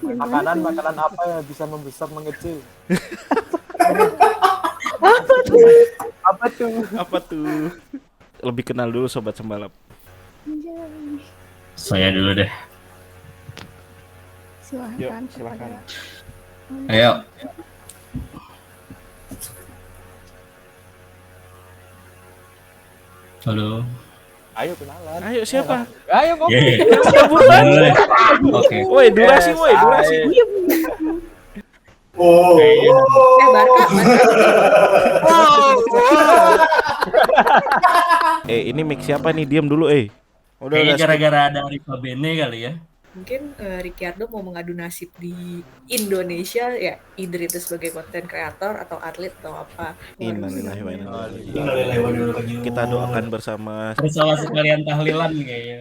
Makanan apa yang bisa membesar mengecil? Apa tuh? Apa tuh? Apa tuh? Lebih kenal dulu sobat sembalap. Anjay. Saya dulu deh. Silahkan. Silakan. Ayo. Halo. Ayo kenalan. Ayo siapa? Ayo ngomong. Yeay. Kabur banget. Dulu deh. Oke. Woi, durasi, woi, durasi. Barca. Ini mix siapa nih? Diam dulu, Udah Kayaknya skip. gara-gara ada Riva Bene kali ya. Mungkin Ricciardo mau mengadu nasib di Indonesia ya, either itu sebagai konten kreator atau atlet atau apa. Innalillahi wa inna ilaihi raji'un. Kita doakan bersama. Bersama sekalian tahlilan nih kayaknya.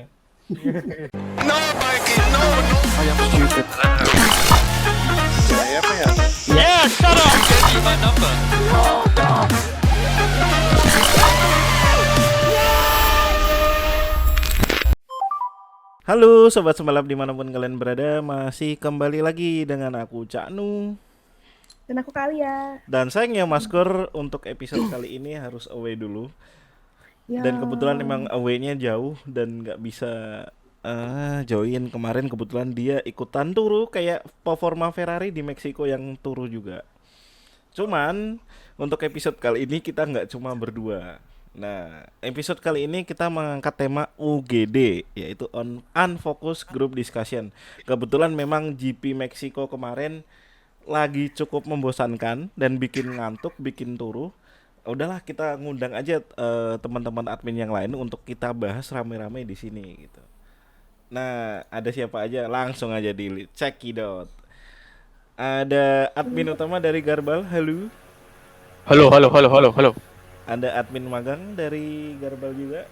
Halo sobat sembalap dimanapun kalian berada, masih kembali lagi dengan aku Cak Nu. Dan aku Kalia. Dan sayangnya Maskor untuk episode kali ini harus away dulu. Ya. Dan kebetulan emang away-nya jauh dan nggak bisa join. Kemarin kebetulan dia ikutan turu kayak performa Ferrari di Meksiko yang turu juga. Cuman untuk episode kali ini kita nggak cuma berdua. Nah, episode kali ini kita mengangkat tema UGD, yaitu Unfocused Group Discussion. Kebetulan memang GP Meksiko kemarin lagi cukup membosankan dan bikin ngantuk, bikin turu. Udahlah kita ngundang aja teman-teman admin yang lain untuk kita bahas rame-rame di sini gitu. Nah, ada siapa aja? Langsung aja di cekidot. Ada admin utama dari Garbal, halo. Halo. Ada admin magang dari Garbal juga.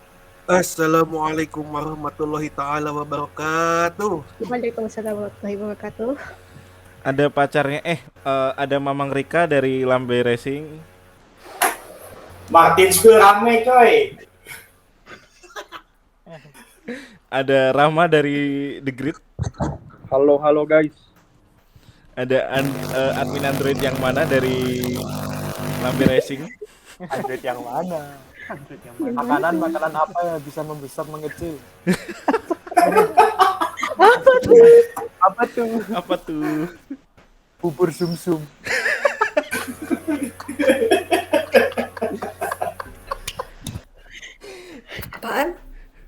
Assalamualaikum warahmatullahi ta'ala wabarakatuh. Waalaikumsalam warahmatullahi wabarakatuh. Ada pacarnya, ada Mamang Rika dari Lambe Racing. Martin rame coy. Ada Rama dari The Grid. Halo guys. Ada admin Android yang mana dari Lambe Racing. Android yang mana? Makanan apa yang bisa membesar mengecil? Apa tuh? Bubur sumsum. Apaan?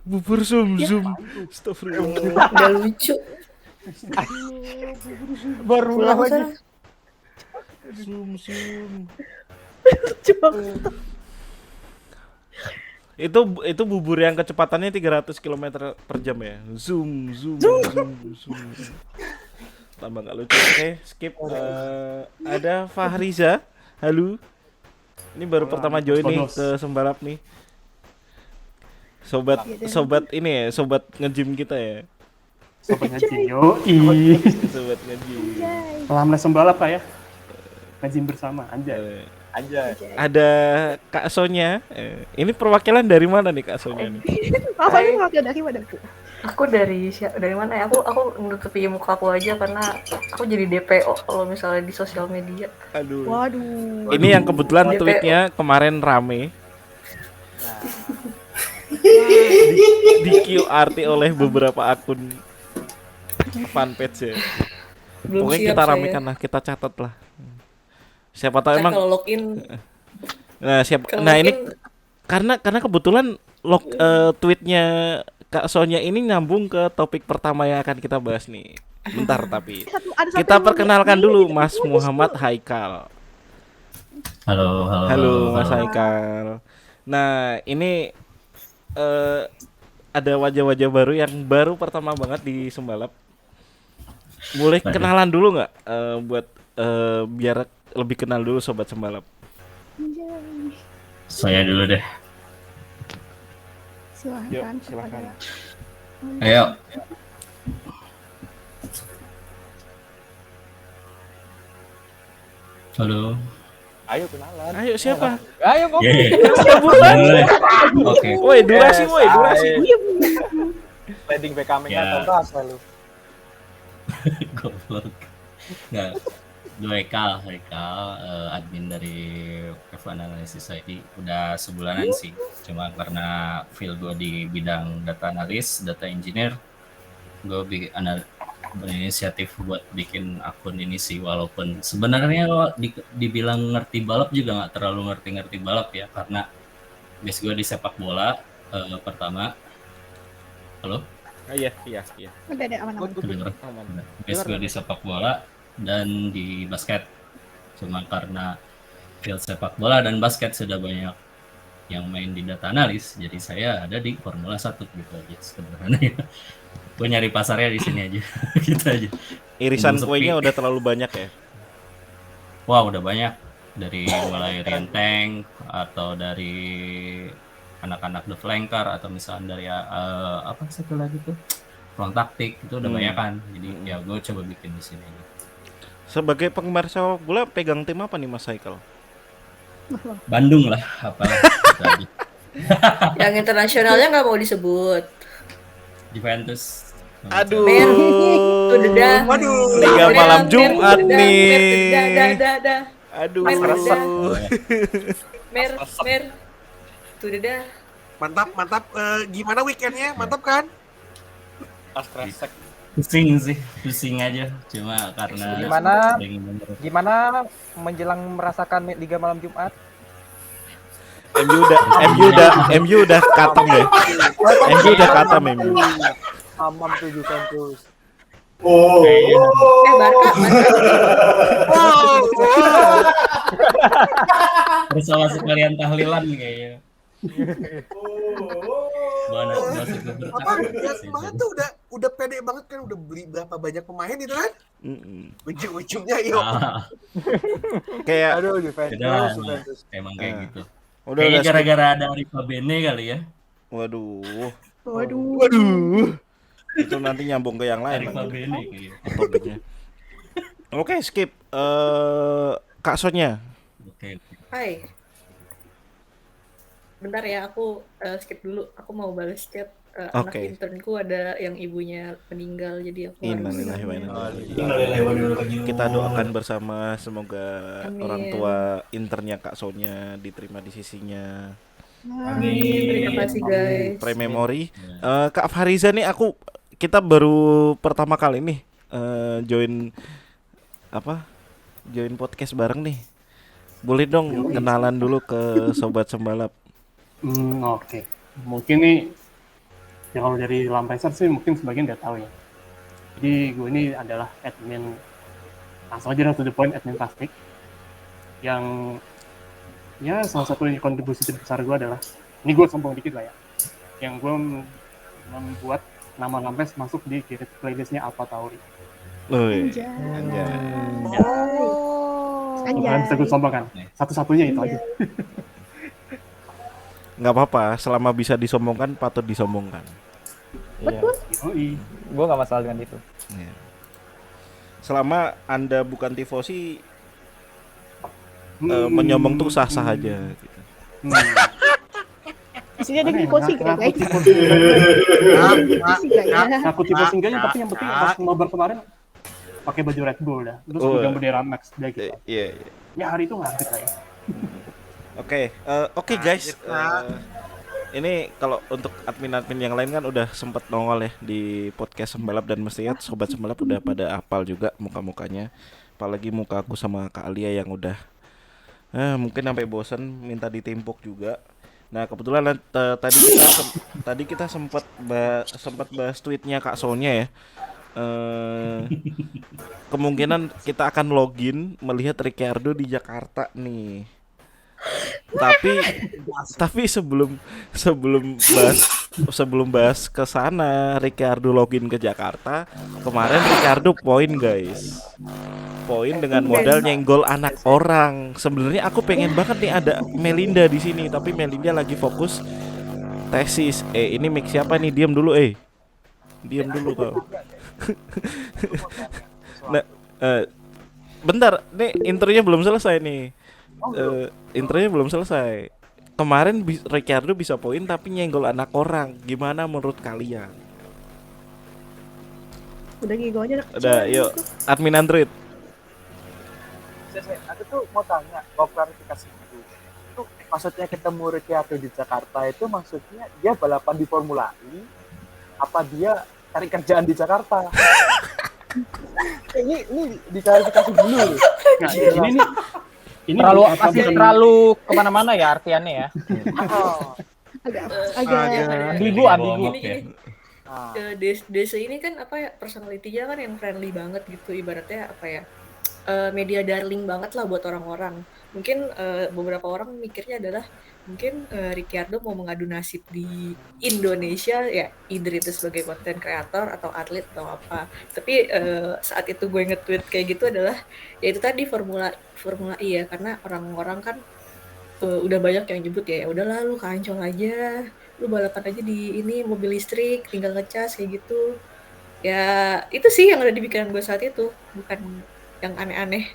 Bubur sumsum. Astagfirullah. Udah lucu. Baru Pulang lagi. sana. Sumsum. Coba. Itu bubur yang kecepatannya 300 km per jam ya. Zoom. Tambah nggak lucu. Oke, skip. Ada Fahriza. Halo. Ini baru pertama join nih ke Sembalap nih. Sobat ini ya, sobat nge-gym kita ya. Sobat ngaji. Yoi. Sobat nge-gym. Alhamdulillah sembalap Pak ya. Ngaji bersama anjay. Anjay. Ada Kak Sonya. Ini perwakilan dari mana nih Kak Sonya nih? Apa ini wakil dari mana tuh? Aku dari mana ya? Aku nutupi muka aku aja karena aku jadi DPO kalau misalnya di sosial media. Aduh. Waduh. Ini yang kebetulan tweetnya kemarin rame. Di QRT oleh beberapa akun fanpage ya. Belum Pokoknya siap kita saya. ramekan lah, kita catat lah. Siapa tahu Saya emang. kalau login kalau Nah ini login, karena kebetulan tweetnya Kak Sonya ini nyambung ke topik pertama yang akan kita bahas nih. Bentar tapi Ada satu kita yang perkenalkan mau- dulu Mas Muhammad Haikal. Halo. Halo Mas Haikal. Nah ini ada wajah-wajah baru yang baru pertama banget di Sembalap. Boleh kenalan dulu nggak buat biar lebih kenal dulu sobat Sembalap. Anjay. Saya dulu deh. Silakan. Ayo. Halo. Ayo kenalan. Ayo siapa? Ayo ngomong. Yeay. Kabur banget. Dulu deh. Oke. Woi durasi, woi durasi. Sliding back coming Ya. atau apa lu? Goblok. Nggak, gue Ekal, admin dari F1 Analysis ID. Udah sebulanan sih. Cuma karena field gue di bidang data analis, data engineer, gue berinisiatif buat bikin akun ini sih. Walaupun sebenarnya kalau dibilang ngerti balap juga nggak terlalu ngerti balap ya, karena base gue di sepak bola pertama. Halo? Iya. Udah ada aman-aman. Kedengeran? Aman. Base gue di sepak bola dan di basket. Cuma karena field sepak bola dan basket sudah banyak yang main di data analis, jadi saya ada di Formula 1 gitu aja sebenarnya. Gue nyari pasarnya di sini aja, gitu aja. Irisan Sepi. kuenya udah terlalu banyak ya. Wah, udah banyak, dari mulai Rienteng atau dari anak-anak The Flanker atau misalnya dari apa satu lagi tuh Front Taktik, itu udah banyak kan. Jadi ya gue coba bikin di sini aja. Sebagai penggemar sepak bola pegang tim apa nih Mas Haikal? Bandung lah, apalah gitu aja. Yang internasionalnya nggak mau disebut. Juventus. Aduh. Mer, tuh dedah. Waduh. Liga Mer, malam Mer, Jumat dedah, nih. Mer, dedah. Aduh. Mer. Tuh dedah. Mantap. Gimana weekendnya? Mantap kan? Pas kresek. Pusing aja. Cuma karena Gimana menjelang merasakan Liga Malam Jumat? MU udah katam ya. MU udah katam MU. Amam tuh Juventus. Barca. harus sama sekalian tahlilan kayaknya. Apa? Ya, semangat tuh udah pede banget kan, udah beli berapa banyak pemain itu kan? Ujung-ujungnya yuk. Kayak Aduh Juventus. Emang kayak gitu. udah Kayaknya skip. gara-gara ada Riva Bene kali ya. Waduh. Waduh. Itu nanti nyambung ke yang lain Riva nanti Bene kayaknya. topiknya. Oke, skip. Kak Sonya. Oke. Hai. Bentar ya, aku skip dulu. Aku mau balas chat. Anak Oke. internku ada yang ibunya meninggal, jadi aku harus. Innalillahi wa inna ilaihi raji'un. Kita doakan bersama semoga Amin. orang tua internnya Kak Sonya diterima di sisinya. Terima kasih guys. Pre-memory. Kak Fariza nih kita baru pertama kali nih join podcast bareng nih. Boleh dong kenalan dulu ke sobat sembalap. Oke. Mungkin nih, ya kalau dari Lampeser sih mungkin sebagian udah tahu ya. Jadi gue ini adalah admin, langsung aja to the point, admin plastik. Yang ya salah satu kontribusi terbesar gue adalah, ini gue sombong dikit lah ya, yang gue membuat nama Lampes masuk di playlistnya Alpha Tauri. Anjay. Kalian bisa gue sombong kan? Satu-satunya itu aja. Nggak apa-apa, selama bisa disombongkan patut disombongkan. Iya. Yoi. Gue gak masalah dengan itu. Ya. Selama Anda bukan tifosi, menyombong tuh sah-sah aja gitu. Di sini ada tifosi kan guys? Tifosi Tifosi ya. Aku tifosi enggaknya, tapi yang penting pas nobar kemarin pakai baju Red Bull dah. Terus pegang bendera Max udah gitu. Iya. Ya hari itu ngantuk lah ya. Oke guys. Ini kalau untuk admin-admin yang lain kan udah sempet nongol ya di podcast Sembalap, dan mestinya sobat Sembalap udah pada hafal juga muka-mukanya. Apalagi muka aku sama Kak Alia yang udah mungkin sampai bosan minta ditimpuk juga. Nah, kebetulan tadi kita sempat bahas tweetnya Kak Sonya ya. Kemungkinan kita akan login melihat Ricciardo di Jakarta nih. Tapi sebelum bahas ke sana, Ricciardo login ke Jakarta. Kemarin Ricciardo poin guys. Poin dengan modal nyenggol anak orang. Sebenarnya aku pengen banget nih ada Melinda di sini, tapi Melinda lagi fokus tesis. Ini mic siapa nih? Diam dulu Diam dulu kau. Nah, bentar, nih intronya belum selesai nih. Intronya belum selesai. Kemarin Ricciardo bisa poin tapi nyenggol anak orang. Gimana menurut kalian? Udah Gigo aja udah kecil. Udah, yuk. Admin Android. Aku tuh mau tanya, mau klarifikasi dulu. Itu maksudnya ketemu Ricciardo di Jakarta itu maksudnya dia balapan di Formula E apa dia cari kerjaan di Jakarta? ini diklarifikasi dulu. Nah, ini Terlalu apa masih bukan- terlalu kemana-mana ya artiannya ya. Oh. Agak Ambigu. Gini. Ah. DC ini kan apa ya, personality-nya kan yang friendly banget gitu, ibaratnya apa ya, media darling banget lah buat orang-orang. Mungkin beberapa orang mikirnya adalah mungkin Ricciardo mau mengadu nasib di Indonesia ya, either itu sebagai content creator atau atlet atau apa. Tapi saat itu gue nge-tweet kayak gitu adalah ya itu tadi Formula E ya, karena orang-orang kan udah banyak yang nyebut ya udahlah lu ke Ancol aja, lu balapan aja di ini mobil listrik, tinggal ngecas kayak gitu. Ya itu sih yang ada di pikiran gue saat itu, bukan yang aneh-aneh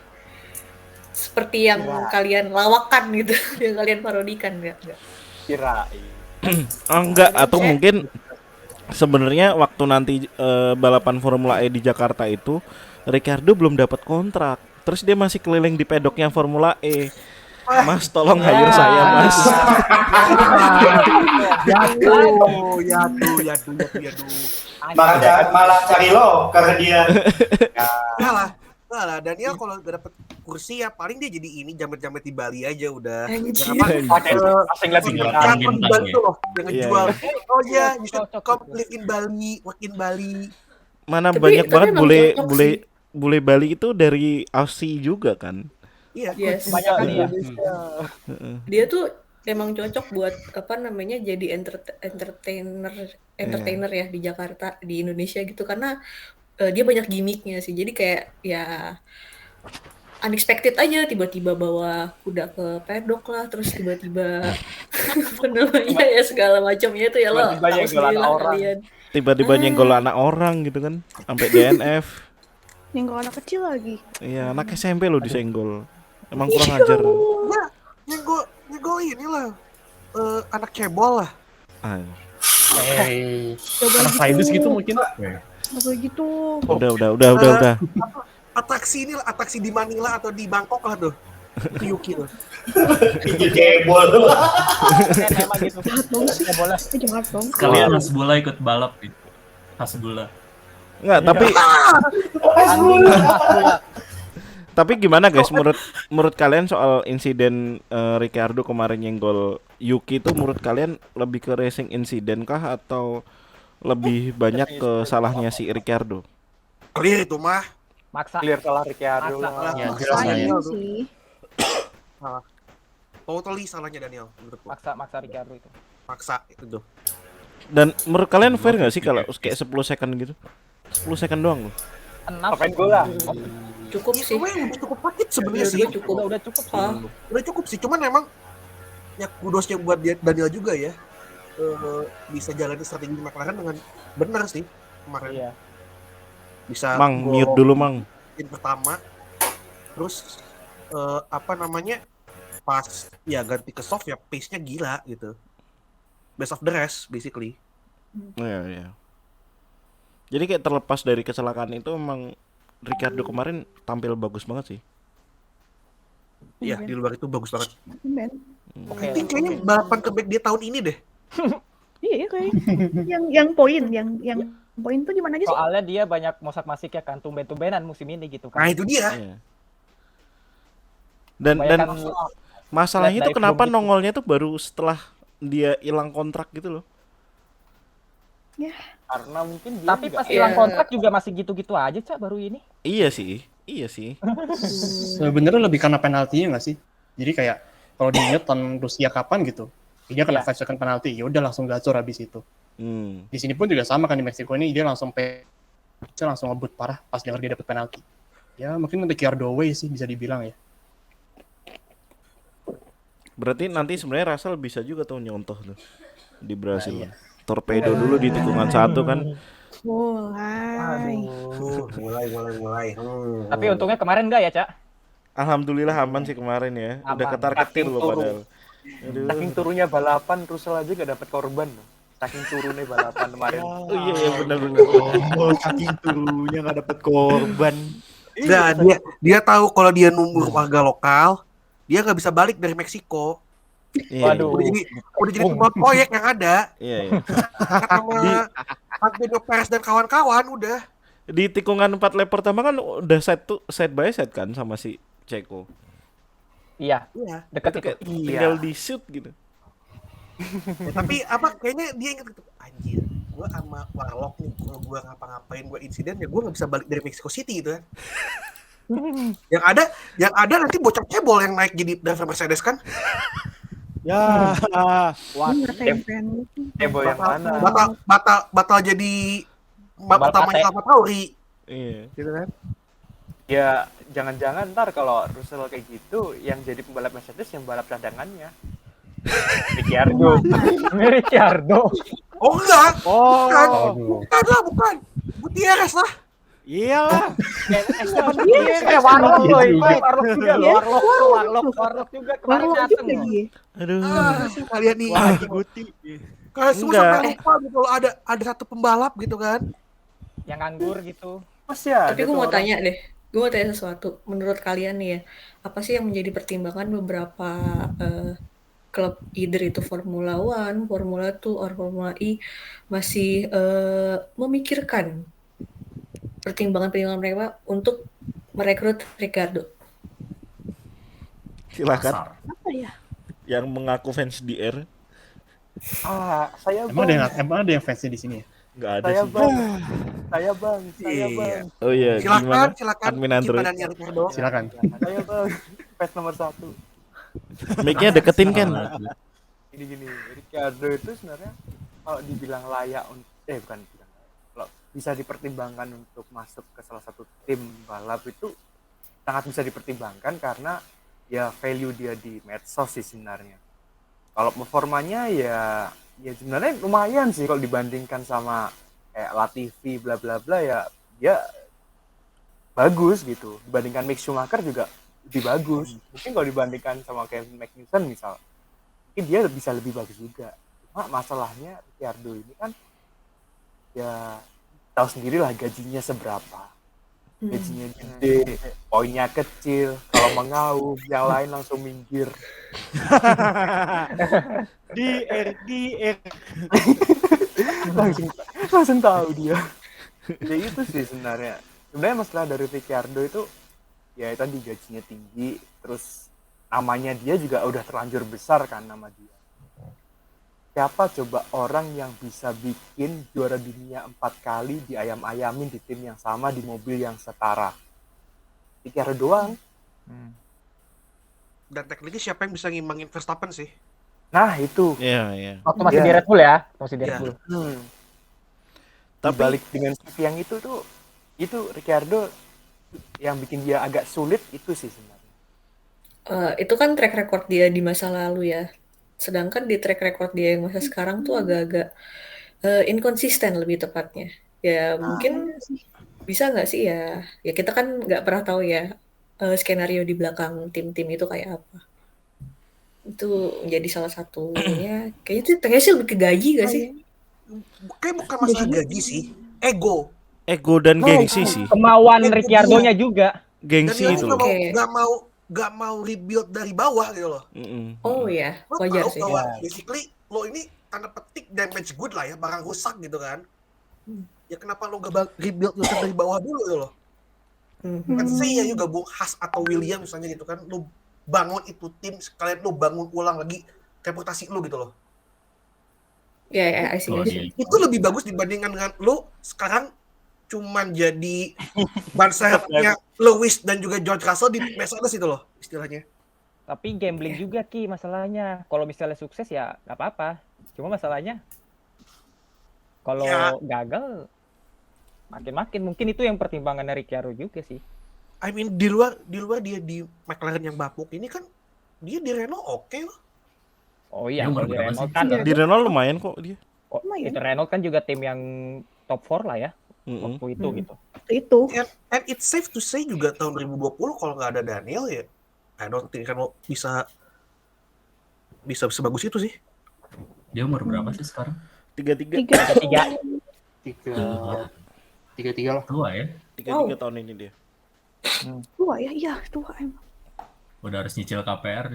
seperti yang kalian lawakan gitu, yang kalian parodikan, enggak. Kirain. Enggak, atau mungkin sebenarnya waktu nanti balapan Formula E di Jakarta itu Ricciardo belum dapat kontrak. Terus dia masih keliling di pedoknya Formula E. Mas, tolong hire saya, Mas. Ya tuh. Malah cari lo karena dia. Enggak lah, Daniel kalau gak dapet kursi ya paling dia jadi ini jamet-jamet di Bali aja udah. Anjir. Asing lagi Yang di Bali tuh loh, yang Iya. ngejual. Oh ya, you should come live in Bali, work in Bali. Mana Tapi banyak banget emang cocok bule Bali itu dari Aussie juga kan. Iya, Yes. Banyak kan ya. Dia tuh emang cocok buat apa namanya jadi entertainer ya di Jakarta, di Indonesia gitu, karena dia banyak gimmicknya sih. Jadi kayak ya unexpected aja, tiba-tiba bawa kuda ke pedok lah, terus tiba-tiba apa namanya ya segala macamnya itu ya lo Tiba-tiba tahu nyenggol sendiri anak lah orang. kalian. Tiba-tiba nyenggol anak orang gitu kan, sampai DNF. nyenggol anak kecil lagi. Iya, anak SMP lo disenggol. Emang kurang ajar. Ya, nyenggol inilah anak cebol lah. Ah, Anak saintis gitu mungkin. Nggak boleh gitu. udah. Atraksi ini lah, atraksi di Manila atau di Bangkok lah tuh. Itu Yuki tuh. Itu cebol. Emang gitu. Nggak boleh. Jangan dong. Kalian Hasbullah ikut balap gitu. Hasbullah. Enggak, tapi gimana guys, menurut kalian soal insiden Ricciardo kemarin nyenggol Yuki itu menurut kalian lebih ke racing insiden kah atau lebih banyak ke salahnya si Ricciardo? Clear itu mah. Maksa. Clear salah Ricciardo Maksa. lah. Ya, jelas lah ya. Sayang sih. Totally salahnya Daniel menurutku. Maksa Ricardo itu. Maksa itu tuh. Dan menurut kalian fair nggak sih kalau kayak 10 second gitu? 10 second doang loh. 6. Ngapain gue lah? Cukup Ya, sih. cuma yang udah cukup paket sebenarnya sih. Udah cukup. Udah cukup sih. Ah, Udah cukup sih, cuman emang ya kudosnya buat dia Daniel juga ya. Bisa jalani strategi McLaren dengan benar sih kemarin. Iya. Bisa Mang, gol mute dulu Mang. yang pertama. Terus apa namanya? Pas ya ganti ke soft ya pace-nya gila gitu. Best of the rest basically. Iya. Jadi kayak terlepas dari kecelakaan itu emang Ricciardo kemarin tampil bagus banget sih. Iya, di luar itu bagus banget. Ben. Oke. I think kayaknya balapan comeback dia tahun ini deh. Iya kayak. yang poin, yang poin tuh di mana aja sih? Soalnya dia banyak mosak-masik ya kan, tumben-tumbenan musim ini gitu Nah, kan. itu dia. Iya. Dan Kebanyakan masalahnya lihat itu dari kenapa belum gitu. nongolnya tuh baru setelah dia hilang kontrak gitu loh. Karena mungkin dia Tapi juga- pas hilang kontrak juga masih gitu-gitu aja, Cak, baru ini. Iya sih. Sebenarnya lebih karena penaltinya nggak sih? Jadi kayak kalau diingat tahun Rusia kapan gitu, dia kena 5 second penalti, ya udah langsung gacor habis itu. Di sini pun juga sama kan, di Meksiko ini dia langsung langsung ngebut parah pas denger dia dapet penalti. Ya mungkin Ricciardo way sih bisa dibilang ya. Berarti nanti sebenarnya Russell bisa juga tuh nyontoh tuh di Brasil. Nah, iya. Torpedo dulu di tikungan 1 kan. Mulai. Mulai. Tapi untungnya kemarin enggak ya, Cak? Alhamdulillah aman sih kemarin ya. Udah Aman. ketar-ketir loh Saking padahal. Aduh. Saking turunnya balapan Russell aja gak dapet korban. saking turunnya balapan kemarin. Oh iya benar-benar. Oh, saking turunya nggak dapet korban. Nggak, dia tahu kalau dia numbur warga lokal, dia nggak bisa balik dari Meksiko. Iya, Waduh. Udah jadi pembuat proyek yang ada. Iya. Sama Antonio Perez dan kawan-kawan udah. Di tikungan 4 lap pertama kan udah side by side kan sama si Checo. Iya, Iya. deket Itu itu. kayak tinggal di shoot gitu. Ya, tapi apa kayaknya dia inget gitu, anjir, gua sama Warlock nih, kalau gua ngapa-ngapain gua insiden ya gua nggak bisa balik dari Mexico City gitu kan. yang ada nanti bocor cebol yang naik jadi driver Mercedes kan. Ya, Iya, tempen. Ebo yang mana? Batal jadi Balap utamanya AT. Alfa Tauri Iya. gitu kan. Ya jangan-jangan ntar kalau Russell kayak gitu yang jadi pembalap Mercedes yang balap cadangannya. Ricciardo. Ricciardo. Oh enggak, oh, bukan. Gutierrez lah. iyalah. Warlock loh, Iya. Warlock juga loh, Warlock juga kemarin Warlock dateng juga loh. dia. Aduh. Kalian nih. Wah, lagi Guti. Kalian semua Enggak. sampai lupa gitu loh ada satu pembalap gitu kan. Yang nganggur gitu. Masih ada. Tapi gue tuh mau orang. tanya deh, gue mau tanya sesuatu. Menurut kalian nih ya, apa sih yang menjadi pertimbangan beberapa klub either itu Formula One, Formula 2, or Formula E masih memikirkan pertimbangan-pertimbangan mereka untuk merekrut Ricardo? Silakan Pasar. Apa ya? yang mengaku fans DR. Saya Emang ada yang fansnya di sini ya? Enggak ada Saya sih. bang, saya Iya. bang. Oh iya, gimana? Silakan Admin Android. Cipadannya Ricardo. Silakan. Saya bang, fans nomor 1. Mic-nya deketin kan. Gini, Ricardo itu sebenarnya kalau dibilang layak bukan bilang layak. Kalau bisa dipertimbangkan untuk masuk ke salah satu tim balap itu sangat bisa dipertimbangkan karena ya value dia di medsos sih sebenarnya. Kalau performanya ya sebenarnya lumayan sih kalau dibandingkan sama kayak Latifi bla bla bla ya dia bagus gitu. Dibandingkan Mick Schumacher juga lebih bagus. Mungkin kalau dibandingkan sama Kevin Magnussen misal, mungkin dia bisa lebih bagus juga. Cuma masalahnya Ricciardo ini kan ya tahu sendirilah gajinya seberapa. Gajinya gede, poinnya kecil, kalau mengaum yang lain langsung minggir. DR. langsung tahu dia. Ya itu sih sebenarnya masalah dari Ricciardo itu ya tadi gajinya tinggi, terus namanya dia juga udah terlanjur besar kan nama dia. Siapa coba orang yang bisa bikin juara dunia 4 kali diayam-ayamin di tim yang sama di mobil yang setara? Ricciardo doang. Dan tekniknya siapa yang bisa ngimbangin Verstappen sih? Nah itu. Iya. Waktu masih Iya. di Red Bull ya, masih di Red Iya. Bull. Tapi Balik dengan shift yang itu tuh, itu Ricciardo yang bikin dia agak sulit itu sih sebenarnya. Itu kan track record dia di masa lalu ya. Sedangkan di track record dia yang masa sekarang tuh agak-agak inkonsisten lebih tepatnya. Ya mungkin bisa nggak sih ya? Ya kita kan nggak pernah tahu ya skenario di belakang tim-tim itu kayak apa. Itu menjadi salah satunya. Kayaknya sih lebih ke gaji nggak sih? Kayak bukan masalah gaji sih, ego. ego dan gengsi sih. Kemauan Ego Ricciardo-nya juga. Dan Gengsi dia itu tuh loh. nggak mau rebuild dari bawah gitu loh. Oh ya, Lo wajar tahu sih. bahwa basically lo ini tanda petik damage good lah ya, barang rusak gitu kan. Ya kenapa lo gak rebuild yourself dari bawah dulu gitu loh. Kan saya juga gabung Haas atau William misalnya gitu kan, lo bangun itu tim sekalian lo bangun ulang lagi reputasi lo gitu loh. Ya, I see. Itu lebih bagus dibandingkan dengan lo sekarang cuman jadi ban serepnya Lewis dan juga George Russell di Mercedes itu loh istilahnya. Tapi gambling juga Ki masalahnya. Kalau misalnya sukses ya nggak apa-apa. Cuma masalahnya kalau gagal makin mungkin itu yang pertimbangan dari Ricciardo juga sih. I mean di luar dia di McLaren yang bapuk ini kan dia di Renault oke loh. Oh iya, Dia umur kalau di berapa Renault sih? kan. Di Renault lumayan kok dia. Itu Renault kan juga tim yang top 4 lah ya. Waktu itu gitu. Itu. And it's safe to say juga tahun 2020 kalau nggak ada Daniel ya I don't think Renault bisa sebagus itu sih. Dia umur berapa sih sekarang? 3-3. 3-3 lah. Tua ya. 3-3 tahun ini dia. Tua ya, iya tua emang. Udah harus nyicil KPR.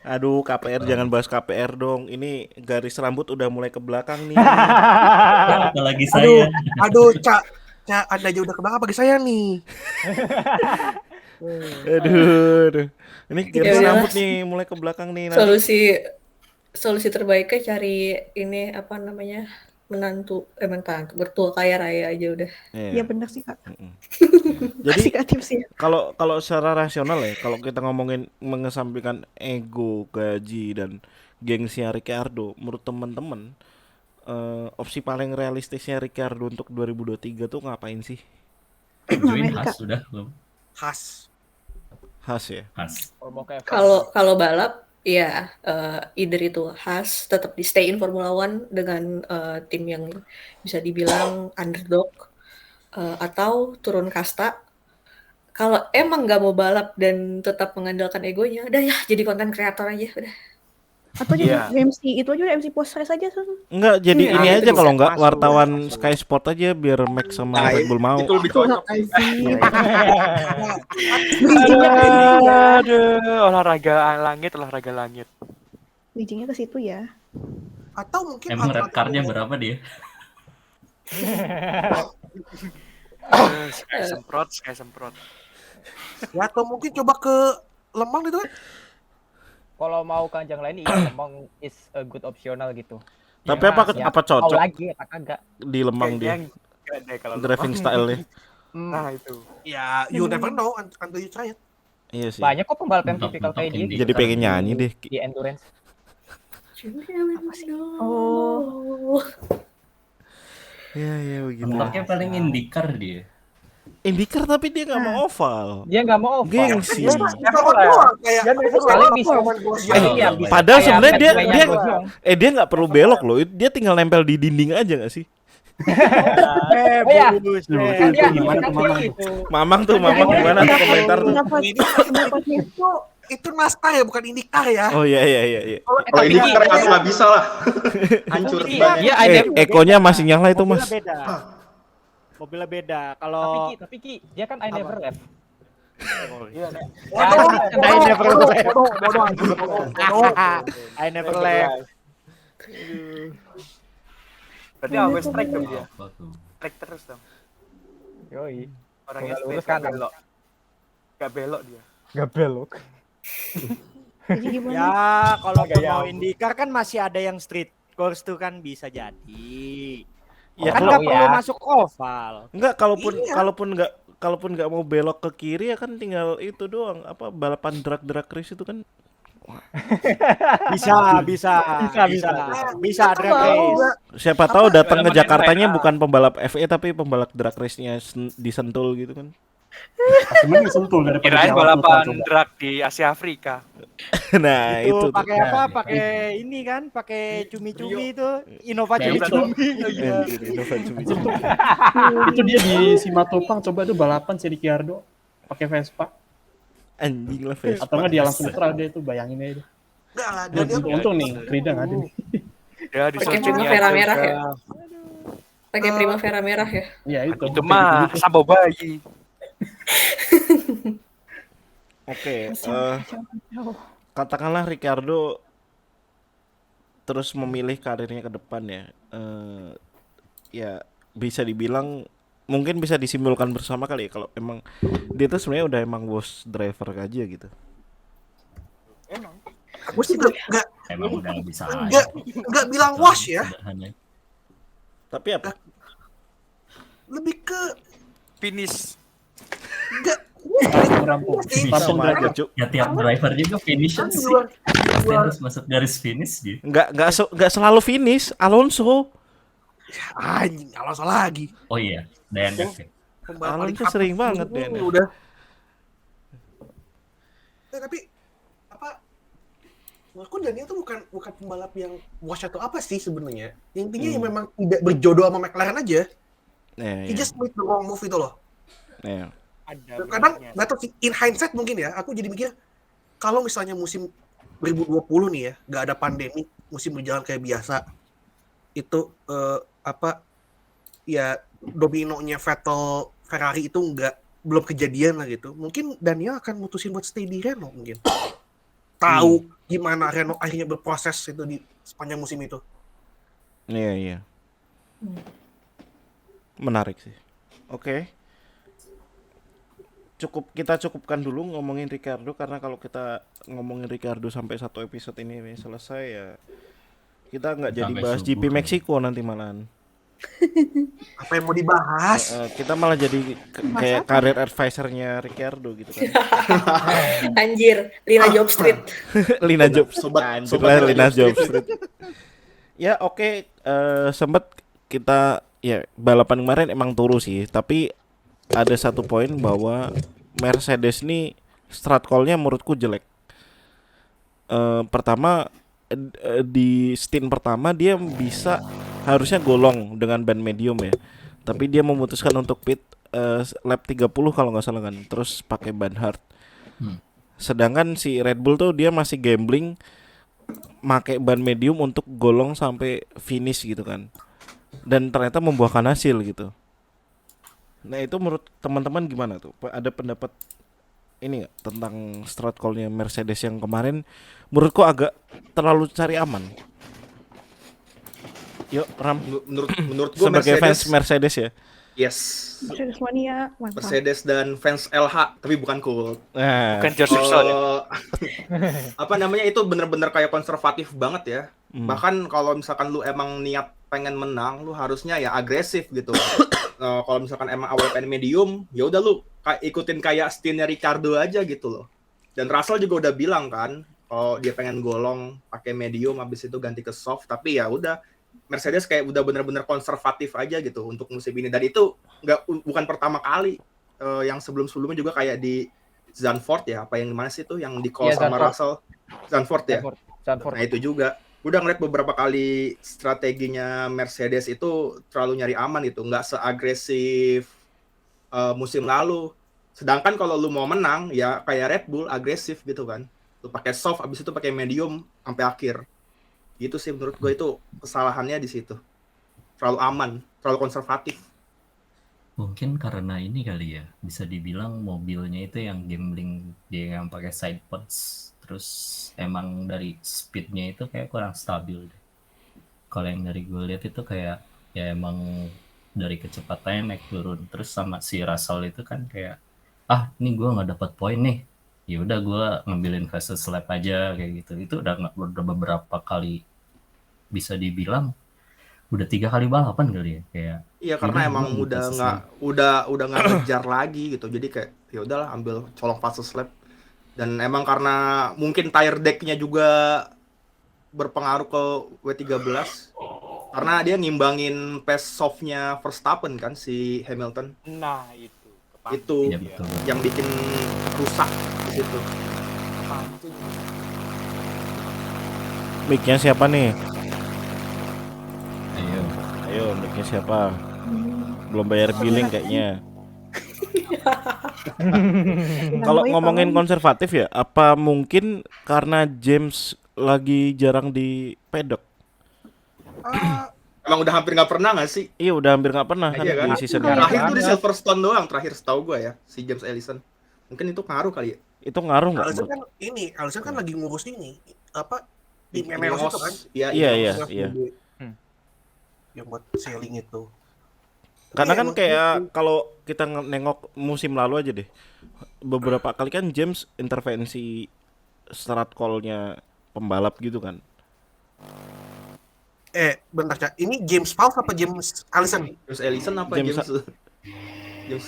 Aduh, KPR jangan bahas KPR dong. Ini garis rambut udah mulai ke belakang nih. Apalagi saya. Aduh, Cak, Anda aja udah ke belakang bagi saya nih. Aduh. Ini garis Ya, rambut nih mulai ke belakang nih. Solusi terbaiknya cari ini apa namanya menantu bertua kaya raya aja udah. Iya benar sih Kak. Jadi Kasih Kak tips ya. kalau secara rasional ya, kalau kita ngomongin mengesampingkan ego, gaji dan gengsinya Ricardo, menurut teman-teman opsi paling realistisnya Ricardo untuk 2023 tuh ngapain sih? Join Haas sudah belum? Khas. Haas ya. Haas. Kalau balap ya either itu Haas tetap di stay in Formula One dengan tim yang bisa dibilang underdog atau turun kasta. Kalau emang nggak mau balap dan tetap mengandalkan egonya, udah ya jadi konten kreator aja udah. Atau jadi MC itu aja udah MC post race aja Enggak, jadi ini itu aja kalau bisa enggak masuk, wartawan masuk. Sky Sport aja biar Max sama Red Bull mau. Itu lebih cocok. Bridgingnya ke situ ya. Aduh, olahraga langit. Bridgingnya ke situ ya. Atau mungkin Emang red card-nya berapa dia? Sky semprot. Ya, atau mungkin coba ke Lemang gitu kan? Kalau mau kanjang lain iya emang is a good optional gitu. Tapi Ya, apa ya, apa mau cocok lagi apa kagak? di Lemang dia? Enggak deh kalau Driving style-nya. Nah, itu. Ya, you never know until you try it. Iya sih. Banyak kok pembalap yang Mentok- tipikal kayak mentok dia. Indy. Jadi pengen nyanyi deh. Di endurance. Apa sih? Ya begitu. Mentoknya paling IndyCar dia. IndyCar tapi dia nggak mau oval. Dia nggak mau oval. Gengsi. Kayak Paling bisa. Iya, bisa. Padahal Kayak sebenarnya dia Matt dia Gosong. dia nggak perlu belok loh. Dia tinggal nempel di dinding aja nggak sih? Oh iya. Buset. Kan dia Gimana kan tuh, dia Mamang? itu. Mamang gimana tuh komentar tuh? Pendapatnya itu NASCAR ya, bukan IndyCar ya. Oh iya. Kalau ini keren nggak bisa lah. Hancur banget. Iya, ada Ekonya masih nyala itu Mobilnya mas. beda. Mobilnya beda. Kalau tapi Ki, dia kan I never left. I never left. I never left. Berarti always strike dong dia. Apa tuh? Strike terus dong. Yoi. Orangnya Nggak lurus straight, kanan. Gak belok dia. Gak belok. jadi gimana? Ya, kalau Agak mau nyambung. IndyCar kan masih ada yang street course tuh kan bisa jadi. Ya Kan kalau nggak perlu masuk oval. enggak kalaupun nggak mau belok ke kiri ya kan tinggal itu doang apa balapan drag race itu kan. Bisa drag race. Siapa tahu datang ke Jakartanya bukan pembalap FE tapi pembalap drag race-nya di Sentul gitu kan. Cuman disentul daripada Kirain Jawa Putra, balapan coba. drag di Asia Afrika. Nah, itu tuh. pakai apa? Pakai ini kan, pakai cumi-cumi itu, Innova Nah, itu. cumi-cumi. Itu dia di Simatupang coba tuh balapan si Ricciardo pakai Vespa. Anjing lah Vespa. Atau enggak dia langsung netral dia tuh, bayangin aja itu. Enggak lah, dia Untung nih, Frida nggak ada nih. Ya di Pakai searching primavera aja merah udah. ya? Pakai primavera merah ya? Ya itu. Itu mah sambo bayi. Oke, katakanlah Ricardo terus memilih karirnya ke depan ya. Ya bisa dibilang mungkin bisa disimpulkan bersama kali ya kalau emang dia tuh sebenarnya udah emang bos driver aja gitu. Aku sih enggak Emang udah nggak bisa. enggak bilang wash ya. Sederhana. Tapi apa? Lebih ke Finish. enggak Rampung Sama aja, Cuk. Ya tiap driver juga finish sih. Pasti harus masuk garis finish gitu. Enggak selalu finish, Alonso. anjing Alonso lagi. Oh iya, DNF ya. Pembalap Alonso paling sering apes banget dulu, DNF. Udah. Tapi apa? Aku Daniel tuh bukan pembalap yang wash atau apa sih sebenarnya. Intinya ya memang tidak berjodoh sama McLaren aja. He just made the wrong move itu loh. Iya. Ada Kadang benarnya. nggak tahu sih, in hindsight mungkin ya, aku jadi mikir kalau misalnya musim 2020 nih ya, nggak ada pandemi, musim berjalan kayak biasa, itu ya dominonya Vettel Ferrari itu belum kejadian lah gitu. Mungkin Daniel akan mutusin buat stay di Renault mungkin. Tahu gimana Renault akhirnya berproses itu di sepanjang musim itu. Iya. Menarik sih. Oke. Kita cukupkan dulu ngomongin Ricardo, karena kalau kita ngomongin Ricardo sampai satu episode ini selesai ya kita nggak jadi Sampai bahas subuh. GP Meksiko nanti malahan. Apa yang mau dibahas? Kita malah jadi kayak career advisor-nya Ricardo gitu kan. Anjir, Lina Job Street. Lina Job Sobat Lina Job Street. Ya oke, sempet kita ya balapan kemarin emang turu sih, tapi ada satu poin bahwa Mercedes nih strat call-nya menurutku jelek. Pertama di stint pertama dia harusnya golong dengan ban medium ya, tapi dia memutuskan untuk pit lap 30 kalau nggak salah kan, terus pakai ban hard. Sedangkan si Red Bull tuh dia masih gambling pakai ban medium untuk golong sampai finish gitu kan, dan ternyata membuahkan hasil gitu. Nah itu menurut teman-teman gimana tuh? Ada pendapat ini nggak tentang strat call-nya Mercedes yang kemarin? Menurutku agak terlalu cari aman. Yuk Ram, Menurut gue sebagai fans Mercedes ya. Yes. Mercedes mania, mantap. Mercedes dan fans LH, tapi bukan Colt. Bukan George Russell ya. Apa namanya, itu bener-bener kayak konservatif banget ya. Bahkan kalau misalkan lu emang niat pengen menang, lu harusnya ya agresif gitu. Kalau misalkan emang awal pengen medium, ya udah lu ikutin kayak stintnya Ricardo aja gitu loh. Dan Russell juga udah bilang kan, kalau dia pengen golong pakai medium, habis itu ganti ke soft. Tapi ya udah, Mercedes kayak udah bener-bener konservatif aja gitu untuk musim ini. Dan itu bukan pertama kali. Yang sebelum-sebelumnya juga kayak di Zandvoort ya, apa yang mana sih itu yang di call sama Zandvoort. Russell. Zandvoort ya. Zandvoort. Nah itu juga. Udah ngeliat beberapa kali strateginya Mercedes itu terlalu nyari aman gitu, nggak seagresif musim lalu. Sedangkan kalau lu mau menang ya kayak Red Bull agresif gitu kan, lu pakai soft, abis itu pakai medium sampai akhir. Gitu sih menurut gue, itu kesalahannya di situ. Terlalu aman, terlalu konservatif. Mungkin karena ini kali ya, bisa dibilang mobilnya itu yang gambling, dia yang pakai side pods. Terus emang dari speednya itu kayak kurang stabil deh. Kalau yang dari gue lihat itu kayak ya emang dari kecepatannya naik turun. Terus sama si Russell itu kan kayak ini gue nggak dapat poin nih, ya udah gue ngambilin fastest lap aja kayak gitu. Itu udah beberapa kali, bisa dibilang udah 3 kali balapan kali ya kayak. Iya karena emang udah nggak ngejar lagi gitu. Jadi kayak ya udahlah ambil colong fastest lap. Dan emang karena mungkin tire deck-nya juga berpengaruh ke W13, karena dia ngimbangin pace soft-nya Verstappen kan, si Hamilton. Nah Itu Ya, betul. yang bikin rusak di situ. Mic-nya siapa nih? Ayo. Mic-nya siapa? Belum bayar billing kayaknya. Kalau ngomongin konservatif ya, apa mungkin karena James lagi jarang di paddock? Emang udah hampir nggak pernah nggak sih? Iya udah hampir nggak pernah kan Iya kan? di season Terakhir ini. tuh di Silverstone doang, terakhir setahu gue ya, si James Ellison. Mungkin itu ngaruh kali ya. Itu ngaruh nggak? Alisson kan lagi ngurus ini apa di Di Meneos itu Ineos. kan? Iya. Yang buat sailing itu. Karena Iya, kan kayak kalau kita nengok musim lalu aja deh, beberapa kali kan James intervensi strat call-nya pembalap gitu kan. Bentar Cak, ini James Paul apa James Ellison? James Ellison apa James- James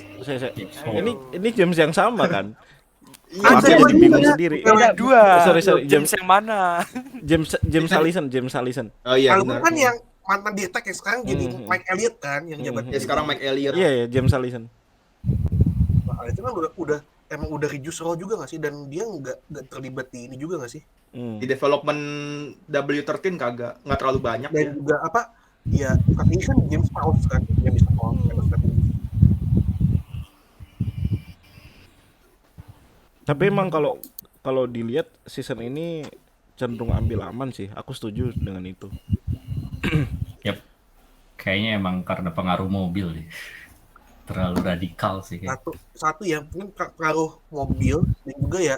Ini James yang sama kan? Ada Aku yang jadi bingung beda. sendiri. Dua. Sorry, James yang mana? James Allison. Oh iya Ellison benar. kan yang mantan di Tech yang sekarang jadi Mike Elliott kan yang jabat. Ya sekarang Mike Elliott. Iya, James Allison. Nah, itu kan udah reduce role juga nggak sih, dan dia nggak terlibat di ini juga nggak sih? Di development W13 nggak terlalu banyak ya. Dan juga ya tapi kan James Paul kan yang bisa call. Tapi emang kalau dilihat season ini cenderung ambil aman sih. Aku setuju dengan itu. Yap. Kayaknya emang karena pengaruh mobil deh. Terlalu radikal sih kayak. Satu ya mungkin pengaruh mobil dan juga ya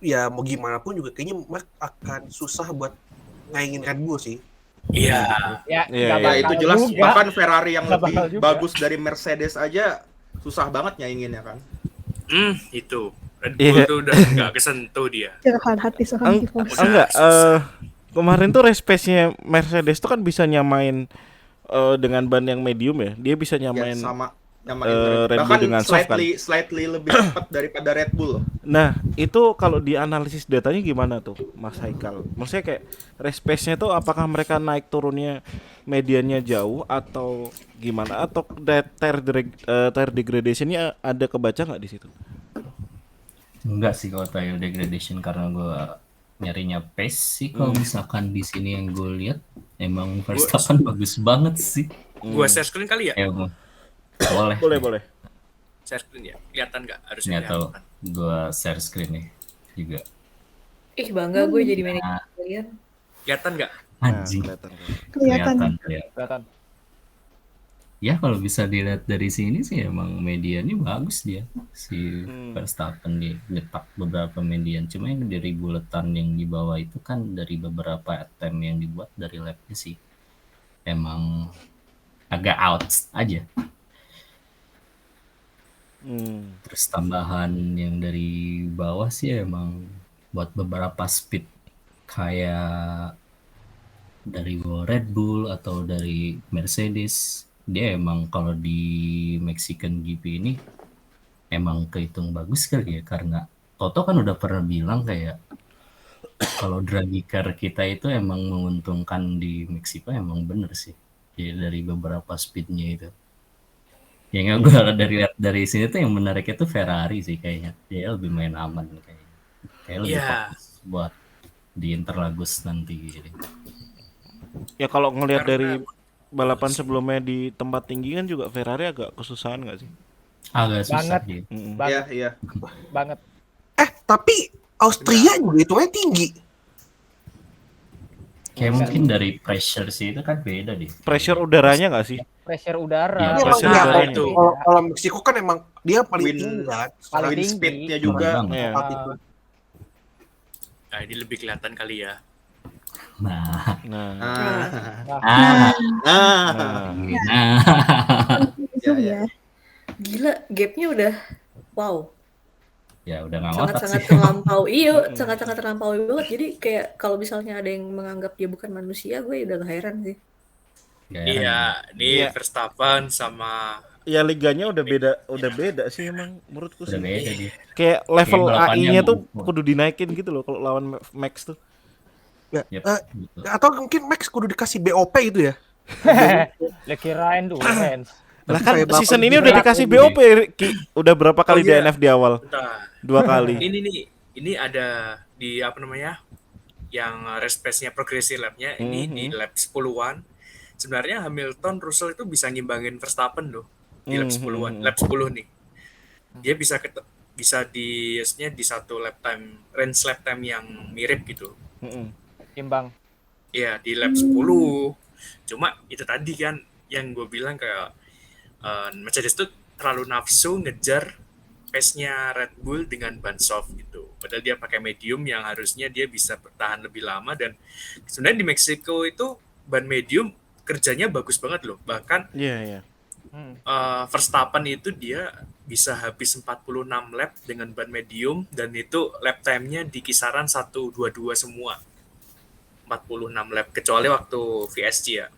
ya mau gimana pun juga kayaknya Mark akan susah buat ngaingin Red Bull sih. Iya. Ya, Iya, nggak Ya itu bakal jelas, juga. bahkan Ferrari yang Nggak lebih bakal juga. bagus dari Mercedes aja susah banget nyainginnya kan. Itu Red Bull Iya. tuh udah nggak kesentuh dia. Curahan hati seorang tifosi. Enggak, kemarin tuh race pace-nya Mercedes tuh kan bisa nyamain dengan ban yang medium ya. Dia bisa Ya, nyamain sama Red Bull bahkan dengan soft kan. slightly lebih cepat daripada Red Bull. Nah, itu kalau dianalisis datanya gimana tuh, Mas Haikal? Maksudnya kayak race pace-nya tuh apakah mereka naik turunnya mediannya jauh atau gimana? Atau tire degradation-nya ada kebaca nggak di situ? Enggak sih kalau tire degradation, karena gue nyarinya pace sih. Kalau misalkan di sini yang gue lihat emang Verstappen bagus banget sih. Gua share screen kali ya? Emang boleh. Share screen ya. Kelihatan nggak? Harusnya Nggak tahu, kelihatan. gue share screen nih juga. Ih bangga gue jadi manajer kalian. Kelihatan nggak? Anjing. Kelihatan. Kelihatan. Ya kalau bisa dilihat dari sini sih emang mediannya bagus dia, si Verstappen dia nyetak beberapa median. Cuma yang dari buletan yang di bawah itu kan dari beberapa attempt yang dibuat dari lapnya sih emang agak out aja. Terus tambahan yang dari bawah sih emang buat beberapa speed kayak dari Red Bull atau dari Mercedes, dia emang kalau di Mexican GP ini emang kehitung bagus kali ya, karena Toto kan udah pernah bilang kayak kalau draghi car kita itu emang menguntungkan di Meksiko, emang bener sih ya, dari beberapa speednya itu. Yang gue dari sini tuh yang menarik itu Ferrari sih kayaknya, dia lebih main aman kayaknya, kayak lebih fokus buat di Interlagos nanti gitu. Ya kalau ngelihat dari balapan sebelumnya di tempat tinggi kan juga Ferrari agak kesusahan nggak sih? Agak susah Banget. dia. Banget. Iya. Banget. Tapi Austria juga hitungannya tinggi. Kayak mungkin dari pressure sih itu kan beda deh. Pressure udaranya nggak sih? Pressure udara. Iya, pressure Iya, udaranya. itu. Kalau Meksiko kan emang dia paling tinggi kan. Paling Wind tinggi. speed-nya juga. Iya. Saat itu. Nah ini lebih kelihatan kali ya. Nah, Nah, Itu ya. Gila, gapnya udah wow. ya udah nggak ngotak Sangat-sangat sih. terlampau. Iya, sangat-sangat terlampau banget. Jadi kayak kalau misalnya ada yang menganggap dia bukan manusia, gue udah gak heran sih. Nggak heran. Iya, ini Iya. Verstappen sama ya liganya udah beda sih emang menurutku Udah sih. beda dia. Kayak level Kayak balapannya AI-nya tuh mau- kudu dinaikin gitu loh kalau lawan Max tuh. Ya, Yep, gitu. atau mungkin Max kudu dikasih BOP gitu ya. Lah kirain dulu, Rens. Lah kan Kayak bapak season ini juga udah dikasih BOP Ki. Udah berapa kali iya. DNF di awal? Bentar. 2 kali. Ini ada di apa namanya? Yang race pace-nya progression lap-nya ini di lap 10-an. Sebenarnya Hamilton, Russell itu bisa ngimbangin Verstappen loh di lap 10-an, lap 10 nih. Dia bisa di satu lap time, range lap time yang mirip gitu. Imbang. Iya, di lap 10. Cuma itu tadi kan yang gue bilang kayak Mercedes tuh terlalu nafsu ngejar pace-nya Red Bull dengan ban soft gitu. Padahal dia pakai medium yang harusnya dia bisa bertahan lebih lama, dan sebenarnya di Meksiko itu ban medium kerjanya bagus banget loh. Bahkan Iya. Verstappen itu dia bisa habis 46 lap dengan ban medium, dan itu lap time-nya di kisaran 1.22 semua. 46 lap, kecuali waktu VSG ya.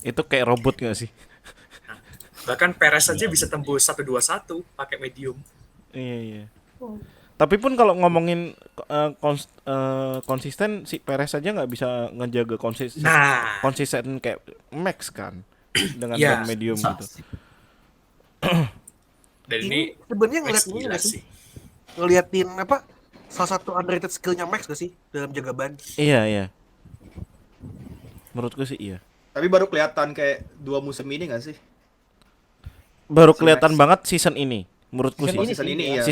Itu kayak robot gak sih? Bahkan Perez aja bisa tembus 1.21 pakai medium. Iya. Tapi pun kalau ngomongin konsisten, si Perez aja nggak bisa ngejaga konsisten kayak Max kan dengan ban medium susah gitu. sih. Dan ini sebenarnya Max ngeliat ini gila nggak sih. ngeliatin apa salah satu underrated skillnya Max gak sih dalam jaga ban? Iya. Menurutku sih iya. Tapi baru kelihatan kayak 2 musim ini nggak sih? Baru Si kelihatan Max. banget season ini. Menurutku sih. Season ini ya.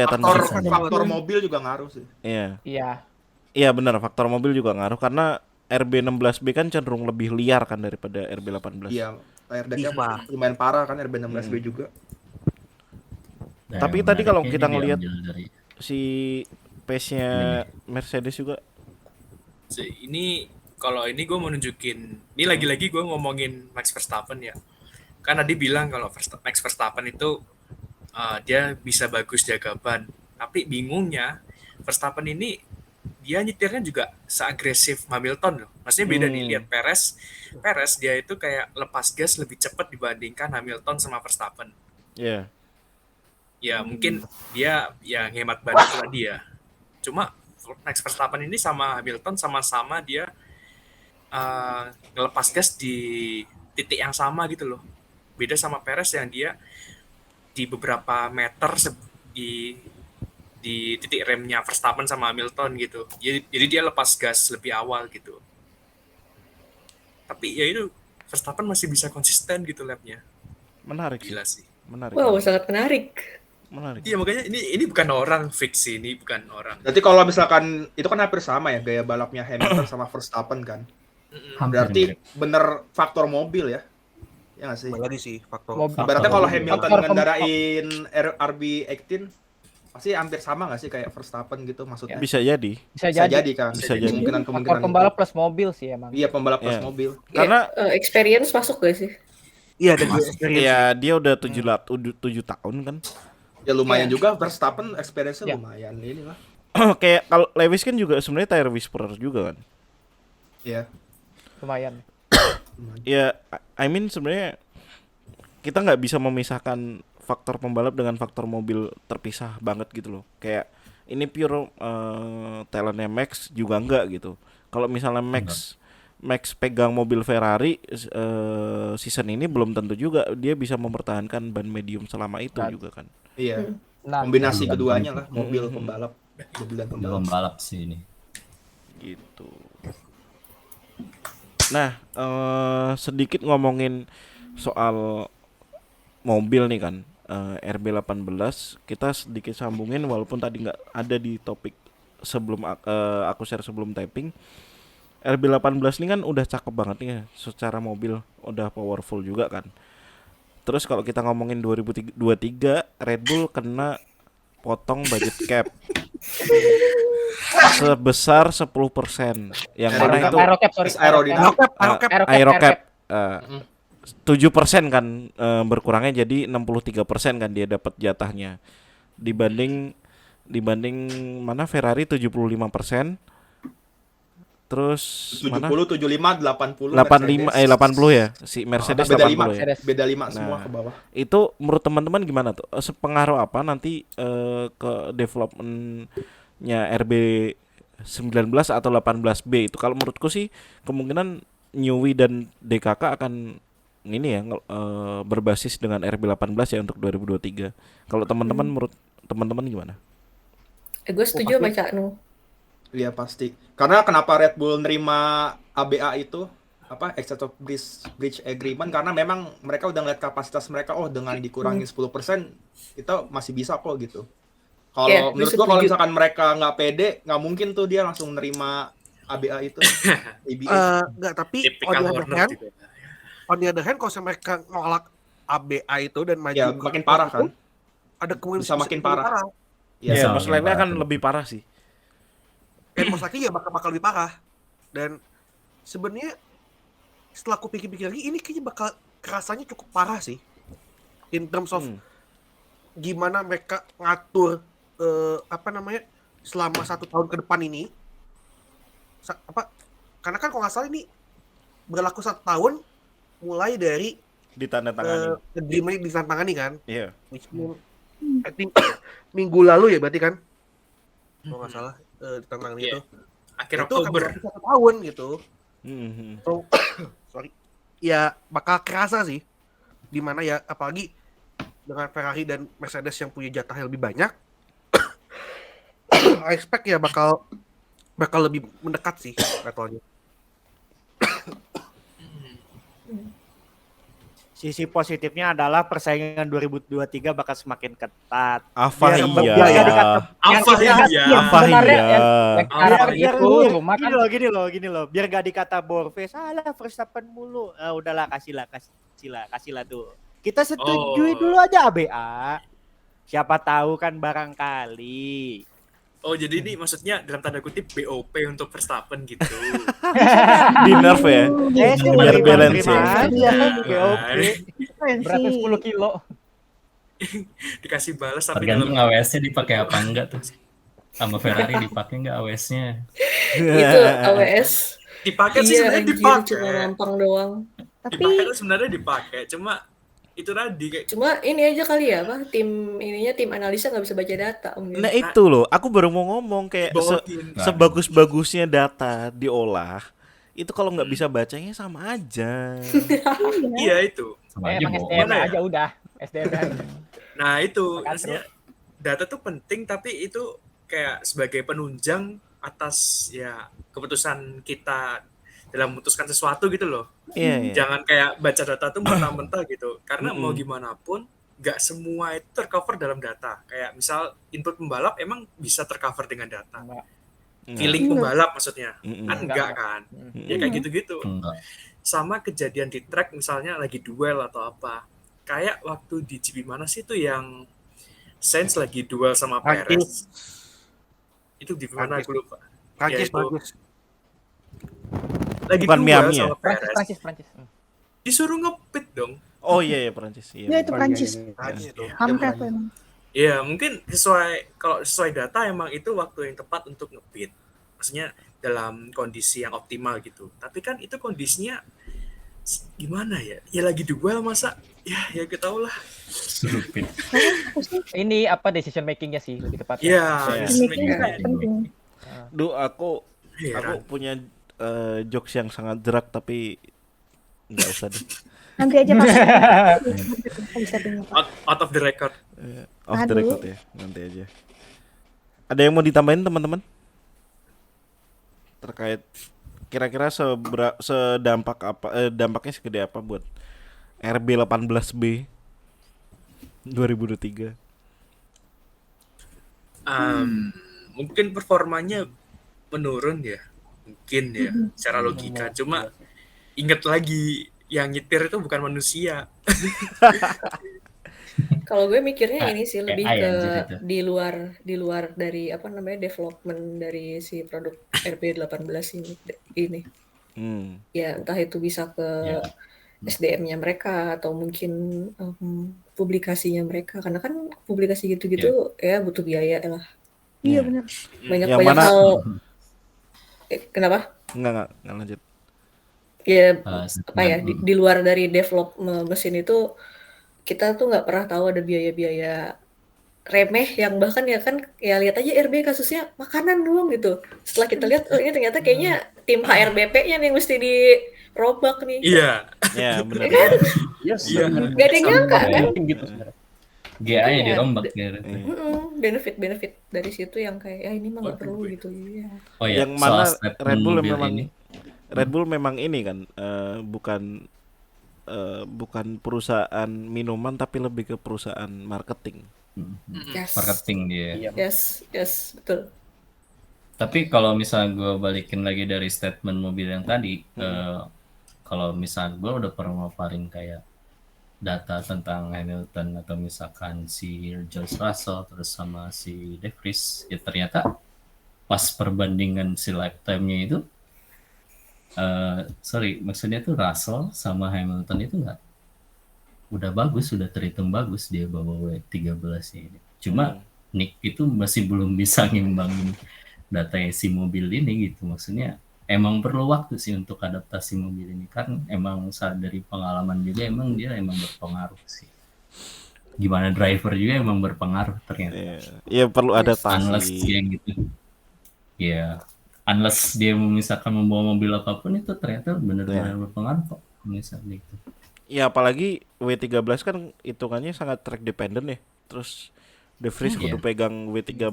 Faktor baru mobil juga ngaruh sih. Iya. Iya. Iya benar, faktor mobil juga ngaruh karena RB16B kan cenderung lebih liar kan daripada RB18. Iya, tire decknya lumayan parah kan RB16B juga. Nah, Tapi yang tadi kalau menariknya kita ini ngelihat diambil dari si pace-nya Mercedes juga Ini kalau ini gue mau nunjukin, ini lagi-lagi gue ngomongin Max Verstappen ya. Kan tadi bilang kalau Max Verstappen itu dia bisa bagus jaga ban. Tapi bingungnya Verstappen ini dia nyetirnya juga seagresif Hamilton loh. Maksudnya beda nih, lihat Perez dia itu kayak lepas gas lebih cepat dibandingkan Hamilton sama Verstappen. Iya. Ya mungkin dia yang hemat ban itu tadi ya. Cuma Max Verstappen ini sama Hamilton sama-sama dia ngelepas gas di titik yang sama gitu loh. Beda sama Perez yang dia di beberapa meter di titik remnya Verstappen sama Hamilton gitu. Jadi dia lepas gas lebih awal gitu. Tapi ya itu Verstappen masih bisa konsisten gitu lapnya. Menarik Gila sih. Menarik. Wow, sangat menarik. Menarik. Iya makanya ini bukan orang fix sih, ini bukan orang. Berarti kalau misalkan itu kan hampir sama ya gaya balapnya Hamilton sama Verstappen kan. Berarti bener faktor mobil ya. Ya nggak sih? Lagi sih faktor. Berarti kalau Hamilton ngendarain RB18 pasti hampir sama nggak sih kayak Verstappen gitu maksudnya? Bisa jadi. Bisa jadi kan. Bisa jadi. Faktor pembalap plus mobil sih emang. Iya, pembalap plus mobil. Karena experience masuk gak sih? Iya, dan experience. Iya, dia udah 7 tahun kan. Ya lumayan juga Verstappen experience-nya lumayan ini lah. Kayak kalau Lewis kan juga sebenarnya tire whisperer juga kan. Iya. Lumayan. Ya, I mean sebenarnya kita nggak bisa memisahkan faktor pembalap dengan faktor mobil terpisah banget gitu loh. Kayak ini pure talentnya Max juga enggak gitu. Kalau misalnya Max pegang mobil Ferrari season ini belum tentu juga dia bisa mempertahankan ban medium selama itu juga kan. Iya. Kombinasi keduanya lah, mobil pembalap, mobil dan pembalap sih ini. Gitu. Nah, sedikit ngomongin soal mobil nih kan, RB18 kita sedikit sambungin walaupun tadi nggak ada di topik sebelum aku share sebelum typing. RB18 ini kan udah cakep banget nih ya, secara mobil udah powerful juga kan. Terus kalau kita ngomongin 2023 Red Bull kena potong budget cap sebesar 10%. Yang mana itu Aerocap 7% kan berkurangnya jadi 63% kan dia dapat jatahnya. Dibanding mana Ferrari 75%. Terus 70, mana? 75, 80, 80 ya. Si Mercedes beda 80 ya. Beda 5 semua ke bawah. Itu menurut teman-teman gimana tuh? Sepengaruh apa nanti ke development-nya RB19 atau 18B itu? Kalau menurutku sih kemungkinan Newey dan DKK akan ini ya berbasis dengan RB18 ya untuk 2023. Kalau teman-teman menurut teman-teman gimana? Gue setuju sama Cak Nu. Iya pasti. Karena kenapa Red Bull nerima ABA itu apa excess of bridge agreement karena memang mereka udah ngeliat kapasitas mereka dengan dikurangin 10% itu masih bisa kok gitu. Kalau menurut gua kalau misalkan mereka nggak pede nggak mungkin tuh dia langsung nerima ABA itu. Nggak, tapi on the other hand kalau mereka nolak ABA itu dan maju ya, makin parah kan. Ada kemungkinan bisa makin parah. Ya, masalahnya akan lebih parah sih. Dan masalahnya ya bakal lebih parah. Dan sebenarnya setelah aku pikir-pikir lagi ini kayaknya bakal kerasanya cukup parah sih. In terms of gimana mereka ngatur selama 1 tahun ke depan ini. Karena kan kalau nggak salah ini berlaku 1 tahun mulai dari ditandatangani. Agreement ditandatangani kan. Iya. I think minggu lalu ya berarti kan. Kalau nggak salah ditandatangani itu. Akhir itu Oktober. kan 1 tahun gitu. So, sorry. Ya bakal kerasa sih. Dimana ya apalagi dengan Ferrari dan Mercedes yang punya jatah yang lebih banyak. I expect ya bakal lebih mendekat sih levelnya. Sisi positifnya adalah persaingan 2023 bakal semakin ketat. Apa Biar iya? biar nggak dikata, biar Apa nggak dikata- iya? Apa Sebenarnya iya? yang biar itu cuma kan gini loh, biar gak dikata Borves, alah Verstappen mulu. Ah, udahlah kasihlah tuh. Kita setujui dulu aja ABA. Siapa tahu kan barangkali. Oh, jadi ini maksudnya dalam tanda kutip BOP untuk Verstappen gitu. Di nerf ya. Sih Biar balance terima ya. aja. Kan? Keren beratnya sih. 10 kilo. Dikasih balas tapi Tergantung dalam AWS-nya dipakai apa enggak tuh. Sama Ferrari dipakai enggak AWS-nya? Itu AWS. dipakai sih Iya, sebenarnya anjir, dipakai. cuma lampang doang. Dipakai Tapi tuh sebenarnya dipakai, cuma itu tadi kayak cuma ini aja kali ya, apa? Tim analisa nggak bisa baca data. mungkin. Nah itu loh, aku baru mau ngomong kayak Dibawain. sebagus-bagusnya data diolah, itu kalau nggak bisa bacanya sama aja. Iya itu. Sama aja Emang bohong. SDM Mana ya? aja udah. SDM aja. Nah itu Makan maksudnya data tuh penting tapi itu kayak sebagai penunjang atas ya keputusan kita dalam memutuskan sesuatu gitu loh. Iya, iya. Jangan kayak baca data tuh mentah-mentah gitu. Karena mau Mm-mm. gimana pun nggak semua itu tercover dalam data. Kayak misal input pembalap emang bisa tercover dengan data. Enggak. Feeling pembalap maksudnya. Mm-mm. Kan enggak kan. Ya kayak gitu-gitu. Enggak. Sama kejadian di track misalnya lagi duel atau apa. Kayak waktu di GP mana sih tuh yang Sainz lagi duel sama Prancis. Perez. Itu di mana aku lupa. Prancis itu. bagus. Lagi Bukan duel Miami ya? sama Perez. Prancis. Disuruh ngepit dong. Oh iya ya Prancis. Iya. ya itu Prancis. Prancis tuh. Kampret emang. Ya mungkin kalau sesuai data emang itu waktu yang tepat untuk ngepit. Maksudnya dalam kondisi yang optimal gitu. Tapi kan itu kondisinya gimana ya? Ya lagi duel masa? Ya kita tahu lah. Stupid. Ini apa decision makingnya sih lebih tepatnya. Ya, Iya. decision Ini nggak making-nya. penting. Duh aku Heran. punya jokes yang sangat jerak tapi nggak usah deh. Nanti aja pas. Bisa punya Pak. Out of the record. Off the Aduh. record ya, nanti aja. Ada yang mau ditambahin teman-teman? Terkait kira-kira sedampak apa dampaknya segede apa buat RB 18B 2023? Mungkin performanya menurun ya. Mungkin ya, secara logika. Cuma ingat lagi yang nyetir itu bukan manusia. Kalau gue mikirnya ini sih lebih AI ke anjir itu. di luar dari apa namanya development dari si produk RB18 ini. Ya entah itu bisa ke Ya. SDM-nya mereka atau mungkin publikasinya mereka karena kan publikasi gitu-gitu ya butuh biaya lah. Iya benar. Banyak Yang banyak mana- hal. Kenapa? Enggak lanjut. Ya Ah, apa ya di luar dari develop mesin itu kita tuh nggak pernah tahu ada biaya-biaya remeh yang bahkan ya kan ya lihat aja RB kasusnya makanan doang gitu. Setelah kita lihat oh ini ternyata kayaknya tim HRBP-nya nih yang mesti dirobak nih. Iya. Ya benar. Kan? Yes, Iya. Nggak ada yang nyangka kan? gitu sebenarnya. GA-nya Iya. dirombak gitu. Benefit dari situ yang kayak ya ini mah nggak perlu gitu ya. Oh ya, Yang mana soal statement Red Bull mobil memang ini. Red Bull memang ini kan bukan perusahaan minuman tapi lebih ke perusahaan marketing. Yes. Marketing dia. Yes, betul. Tapi kalau misalnya gue balikin lagi dari statement mobil yang tadi, kalau misalnya gue udah pernah ngeluarin kayak data tentang Hamilton atau misalkan si George Russell terus sama si De Vries, ya ternyata pas perbandingan si lifetime-nya itu, maksudnya tuh Russell sama Hamilton itu nggak udah bagus, sudah terhitung bagus dia bawa W13 ini. Cuma Nick itu masih belum bisa ngimbangin datanya si mobil ini gitu. Maksudnya emang perlu waktu sih untuk adaptasi mobil ini kan emang saat dari pengalaman juga emang dia emang berpengaruh sih. Gimana driver juga emang berpengaruh ternyata. Iya perlu adaptasi. Unless dia gitu. Ya, unless dia misalkan membawa mobil apapun itu ternyata benar-benar berpengaruh kok misalnya gitu. Ya apalagi W13 kan hitungannya sangat track dependent ya. Terus De Vries kudu pegang W13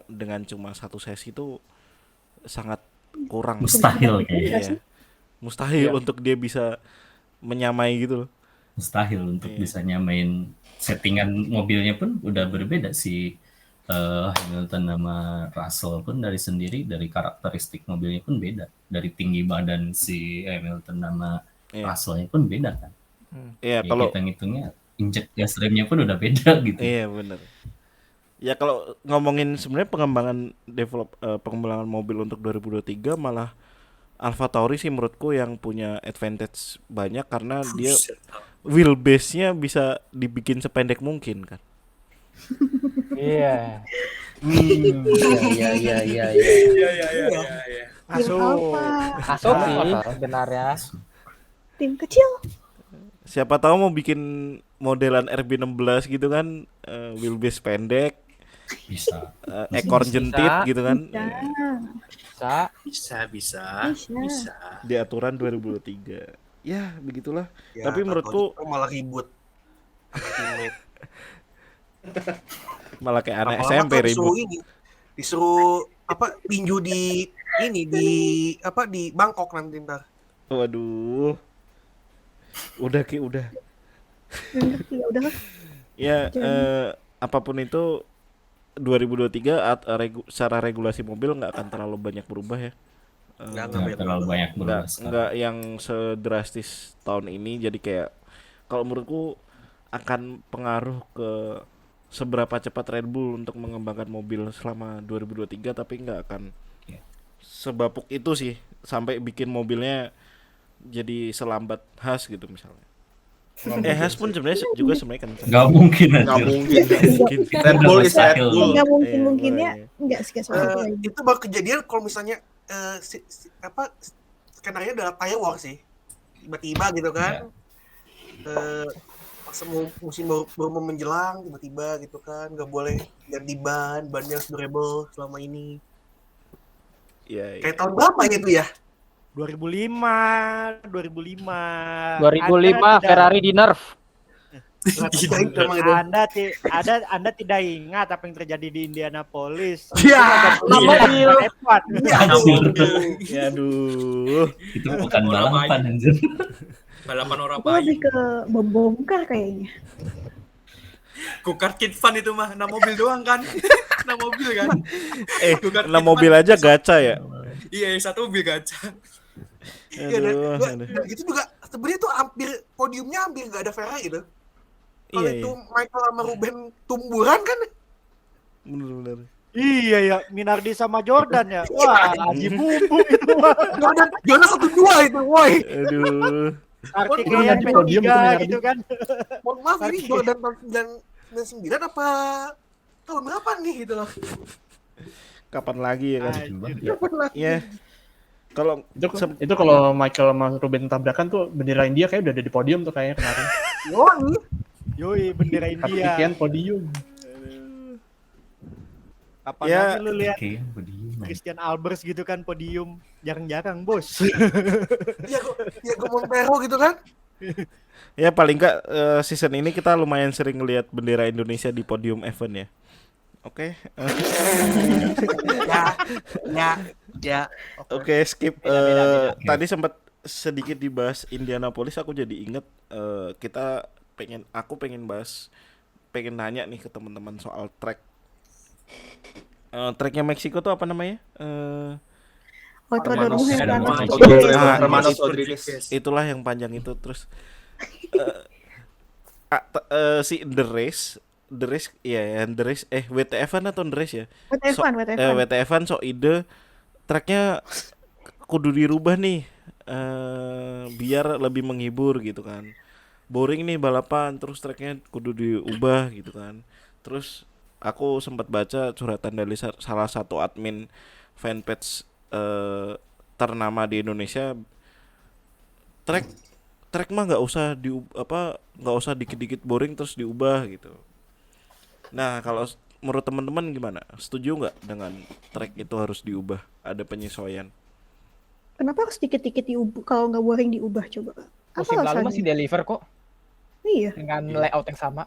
dengan cuma satu sesi itu sangat kurang. Mustahil kayaknya. Iya. Mustahil untuk dia bisa menyamai gitu loh. mustahil untuk Iya. bisa nyamain settingan mobilnya pun udah berbeda si Hamilton sama Russell pun dari sendiri dari karakteristik mobilnya pun beda, dari tinggi badan si Hamilton sama Iya. Russellnya pun beda kan. Iya, Ya kalau kita ngitungnya injek gas remnya pun udah beda gitu. iya bener. Ya kalau ngomongin sebenarnya pengembangan mobil untuk 2023 malah AlphaTauri sih menurutku yang punya advantage banyak karena dia Buset. wheelbase-nya bisa dibikin sependek mungkin kan. Iya. Iya. Iya, iya, iya. Tim Alpha, Masuk sih sebenarnya. tim kecil. Siapa tahu mau bikin modelan RB16 gitu kan, wheelbase pendek, Bisa. ekor Bisa. jentit gitu kan. Nah, Bisa. Bisa. Di aturan 2023. Ya, begitulah. Ya, Tapi menurutku tahu-tahu malah ribut. Sama teammate. malah kayak anak Lama-lama SMP kan disuruh ribut. ini, disuruh tinju di ini di Bangkok nanti ntar. Waduh. Udah Ki, udah. ya udahlah. Ya, Jangan. apapun itu 2023 secara regulasi mobil nggak akan terlalu banyak berubah ya. Nggak terlalu banyak berubah sekarang. Nggak yang sedrastis tahun ini. Jadi kayak kalau menurutku akan pengaruh ke seberapa cepat Red Bull untuk mengembangkan mobil selama 2023, tapi nggak akan sebapuk itu sih sampai bikin mobilnya jadi selambat Haas gitu misalnya. Haas pun sebenarnya juga sebenarnya kan Nggak mungkin aja. Nggak mungkin. mungkin. Red Bull is Red Bull. Nggak mungkin Iya, mungkinnya makanya. nggak sih soal itu lagi. Itu baru kejadian kalau misalnya skenario adalah firework sih, tiba-tiba gitu kan. Pas musim baru mau menjelang tiba-tiba gitu kan, nggak boleh ganti bannya harus durable selama ini. Iya, Kayak tahun berapa gitu ya? 2005. 2005 Ferrari di nerf. Anda tidak ingat apa yang terjadi di Indianapolis? Ya, mobil. Aduh. Itu bukan balapan anjir. Balapan orang Itu lebih payung. ke bom-bongkar kayaknya. Go-kart Kid Fun itu mah, nah mobil doang kan. Nah mobil kan. Go-kart Nah Kid mobil Fun. aja gacha ya. Iya, yang satu mobil gacha. Iya, Aduh. dan itu juga sebenarnya tuh podiumnya hampir nggak ada Ferrari gitu. Kalau Iya, itu Michael sama Ruben tumburan kan, bener-bener. Iya ya, Minardi sama Jordan ya. Wah, Haji Bumbu itu. Jordan 1-2 itu, woi. Aduh. Artikelnya Itu podium itu P3 Minardi. gitu kan. Mohon maaf ini Jordan tahun 99 apa tahun berapa nih gitu loh. Kapan lagi ya kan? Kapan lagi? Ya. Kalau Itu kalau Michael sama Ruben tabrakan tuh bendera India kayak udah ada di podium tuh kayaknya kemarin. Yoi, bendera India. Sekian podium. Kapan Ya. lagi lu lihat Oke, podium. Christian Albers gitu kan podium? Jarang-jarang, Bos. Diego Montero gitu kan. ya paling enggak season ini kita lumayan sering ngelihat bendera Indonesia di podium event ya. Oke. Ya. Oke, skip. Beda. Tadi sempat sedikit dibahas Indianapolis, aku jadi inget aku pengen nanya nih ke teman-teman soal track. Tracknya Meksiko tuh apa namanya? Autodromo Hermanos Rodriguez. Itulah yang panjang itu. Terus si The Race WTF-an atau The Race ya? WTF-an so ide tracknya kudu dirubah nih biar lebih menghibur gitu kan. Boring nih balapan, terus tracknya kudu diubah gitu kan. Terus aku sempat baca curhatan dari salah satu admin fanpage ternama di Indonesia. Track mah nggak usah dikit-dikit boring terus diubah gitu. Nah kalau menurut teman-teman gimana? Setuju nggak dengan track itu harus diubah? Ada penyesuaian? Kenapa harus dikit-dikit diubah kalau nggak boring diubah coba? Musim lalu masih deliver kok. Iya. Dengan layout yang sama.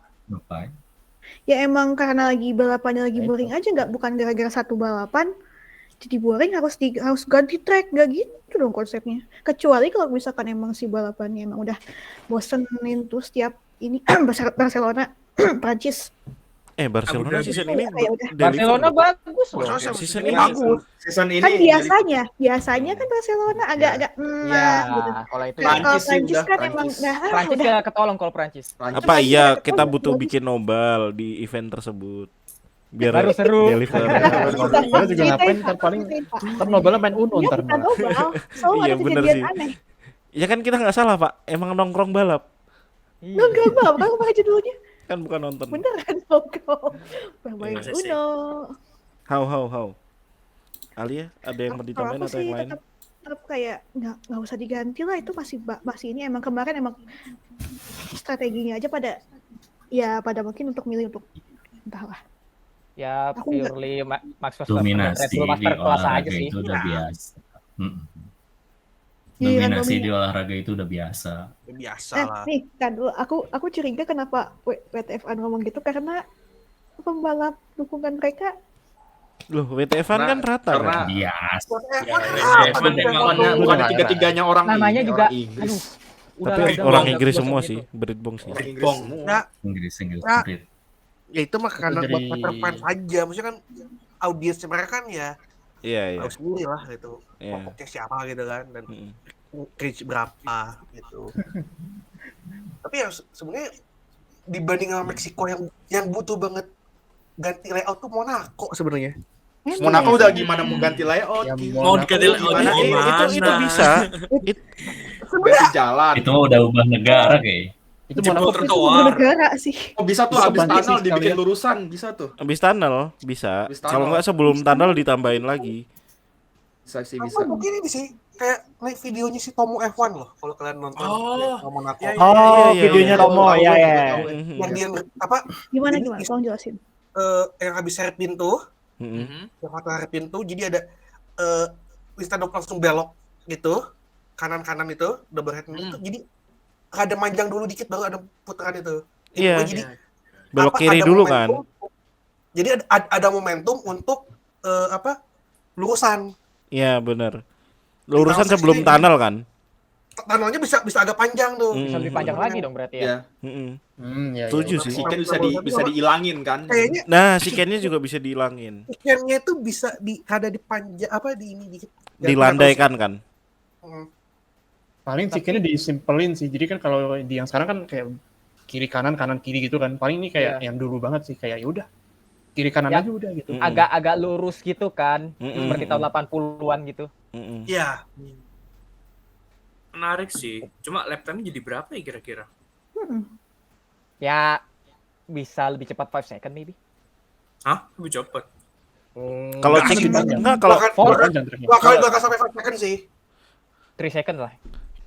Ya emang karena balapannya lagi boring aja, bukan gara-gara satu balapan jadi boring harus ganti track, nggak gitu dong konsepnya. Kecuali kalau misalkan emang si balapannya emang udah bosenin tuh setiap ini Barcelona Prancis. Barcelona season ini Barcelona bagus loh. Season ini bagus. Season ini Kan biasanya kan Barcelona agak gitu. Kalau itu Kalau Prancis kan Prancis. emang Prancis udah nggak ketolong kalau Prancis. apa iya kita butuh bikin nobel di event tersebut biar Baru seru. deliver. Kita juga ngapain ntar paling ntar Nobelnya main Uno ntar malah. Iya bener sih. Ya kan kita nggak salah Pak, emang nongkrong balap. Nongkrong balap, kan pakai judulnya. Kan bukan nonton. Beneran nongkrong. Main Uno. How. Alia ada yang mau ditambahin Kalau aku atau yang sih lain? tetap kayak nggak usah diganti lah, itu masih ini emang kemarin emang strateginya aja pada mungkin untuk milih untuk entahlah. Ya Aku nggak- purely Max Verstappen Dominasi Red Bull di master kelas aja olahraga sih. itu udah biasa. Giliran Dominasi di olahraga itu udah biasa. Biasa Eh, lah. nih, kan dulu aku curiga kenapa WTF ngomong gitu karena pembalap dukungan mereka Loh, WTF-an kan rata kan? Biasa. Bukan tiga-tiganya orang Namanya ini, juga orang Inggris. Tapi orang Inggris semua sih, Britbong sih. Nah, Inggris Nah, Brit. ya itu mah karena Itu buat dari- Peter Pan aja. Maksudnya kan audiensnya mereka kan ya Iya. tahu sendiri lah gitu. Iya. Pokoknya siapa gitu kan dan reach berapa gitu. Tapi ya sebenarnya dibanding sama Meksiko yang butuh banget ganti layout tuh Monaco sebenarnya. Monaco udah gimana mau ganti layout? Mau ganti layout gimana? gimana? Itu bisa. Ganti jalan. Itu udah ubah negara kayak. Itu Jebol Monaco trotoar. negara sih. Oh bisa tuh Bisa habis bantu sih tunnel dibikin sekalian. lurusan, bisa tuh. Habis tunnel bisa. Habis tunnel. Kalau nggak sebelum tunnel ditambahin lagi. Bisa sih Apa bisa. mungkin ini sih kayak naik videonya si Tomo F1 loh kalau kalian nonton Monaco. ya, ya. Oh, Iya, videonya iya. Tomo ya ya. Yang dia apa Gimana Ini tolong jelasin. yang habis hairpin tuh, Mm-mm. yang kata hairpin tuh jadi ada instead of langsung belok gitu kanan itu double hairpin itu jadi ada manjang dulu dikit baru ada putaran itu. Iya. Jadi Belok apa, kiri ada dulu momentum- kan. Jadi ada momentum untuk lurusan. Iya benar. Lurusan Proses sebelum ini. tunnel kan. Tunnelnya bisa agak panjang tuh. Bisa lebih panjang lagi dong berarti ya. Ya. Mm-mm. ya. Setuju Ya. sih. Chicken bisa dihilangin kan? Kayaknya Nah, chicken-nya juga bisa dihilangin. ikannya itu bisa ada dipanjang apa di ini dikit. Dilandaikan kan. Paling chickennya disimpelin sih. Jadi kan kalau di yang sekarang kan kayak kiri kanan kiri gitu kan. Paling ini kayak yang dulu banget sih kayak ya udah kiri kanan Ya. aja udah gitu. Agak lurus gitu kan. Mm-mm. Seperti tahun 80-an gitu. Mm-mm. Iya. Menarik sih. Cuma lap time-nya jadi berapa ya kira-kira? Ya bisa lebih cepat 5 second maybe. Hah? Lebih cepet. Kalau Nggak chicken sih, enggak kalau Bakal sampai 5 second sih. 3 second lah.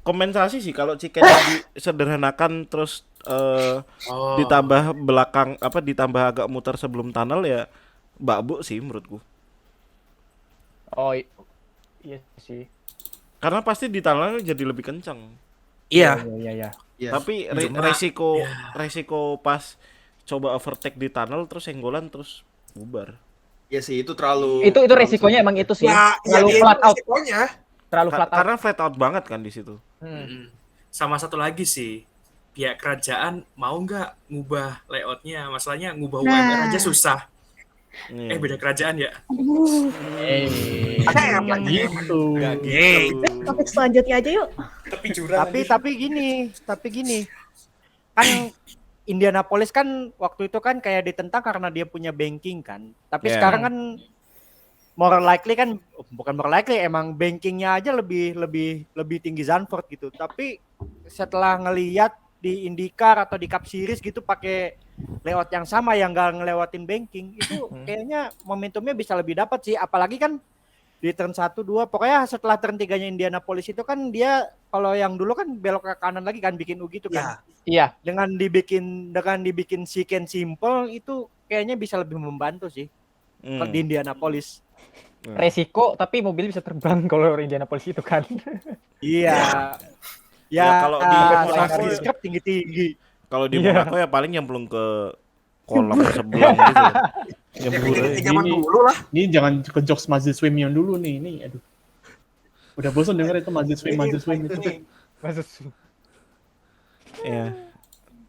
kompensasi sih kalau chicken disederhanakan terus ditambah belakang ditambah agak muter sebelum tunnel ya babu sih menurutku. Oh iya sih. Karena pasti di tunnel jadi lebih kencang. Iya. Iya. Tapi Cuma- resiko pas coba overtake di tunnel terus senggolan terus bubar. Ya sih itu terlalu. Itu resikonya emang itu sih. Ya, Terlalu dia flat itu out. resikonya. Terlalu flat out. Karena flat out banget kan di situ. Sama satu lagi sih, pihak kerajaan mau nggak ngubah layoutnya? Masalahnya ngubah UMR aja susah. Beda kerajaan ya. Ada yang gitu. Topik selanjutnya aja yuk. Tapi jurang. Tapi gini. Kan Indianapolis kan waktu itu kan kayak ditentang karena dia punya banking kan. Tapi Yeah. sekarang kan more likely kan bukan more likely emang bankingnya aja lebih tinggi Zandvoort gitu. Tapi setelah ngelihat di IndyCar atau di Cup Series gitu pakai layout yang sama yang nggak ngelewatin banking itu kayaknya momentumnya bisa lebih dapat sih. Apalagi kan di turn 1, 2 pokoknya setelah turn 3-nya Indianapolis itu kan dia kalau yang dulu kan belok ke kanan lagi kan bikin U gitu kan. Iya. Dengan dibikin chicane simple itu kayaknya bisa lebih membantu sih di Indianapolis. Resiko tapi mobil bisa terbang kalau Indianapolis itu kan. Iya. Ya, kalau di Monaco tinggi-tinggi. Kalau di Iya. Monaco ya paling nyemplung ke kolam sebelang gitu. Nyebur kayak aja. zaman dulu lah. Ini jangan ke jokes Mazid Swim yang dulu nih. Ini aduh. Udah bosan denger itu Mazid Swim itu. Ya.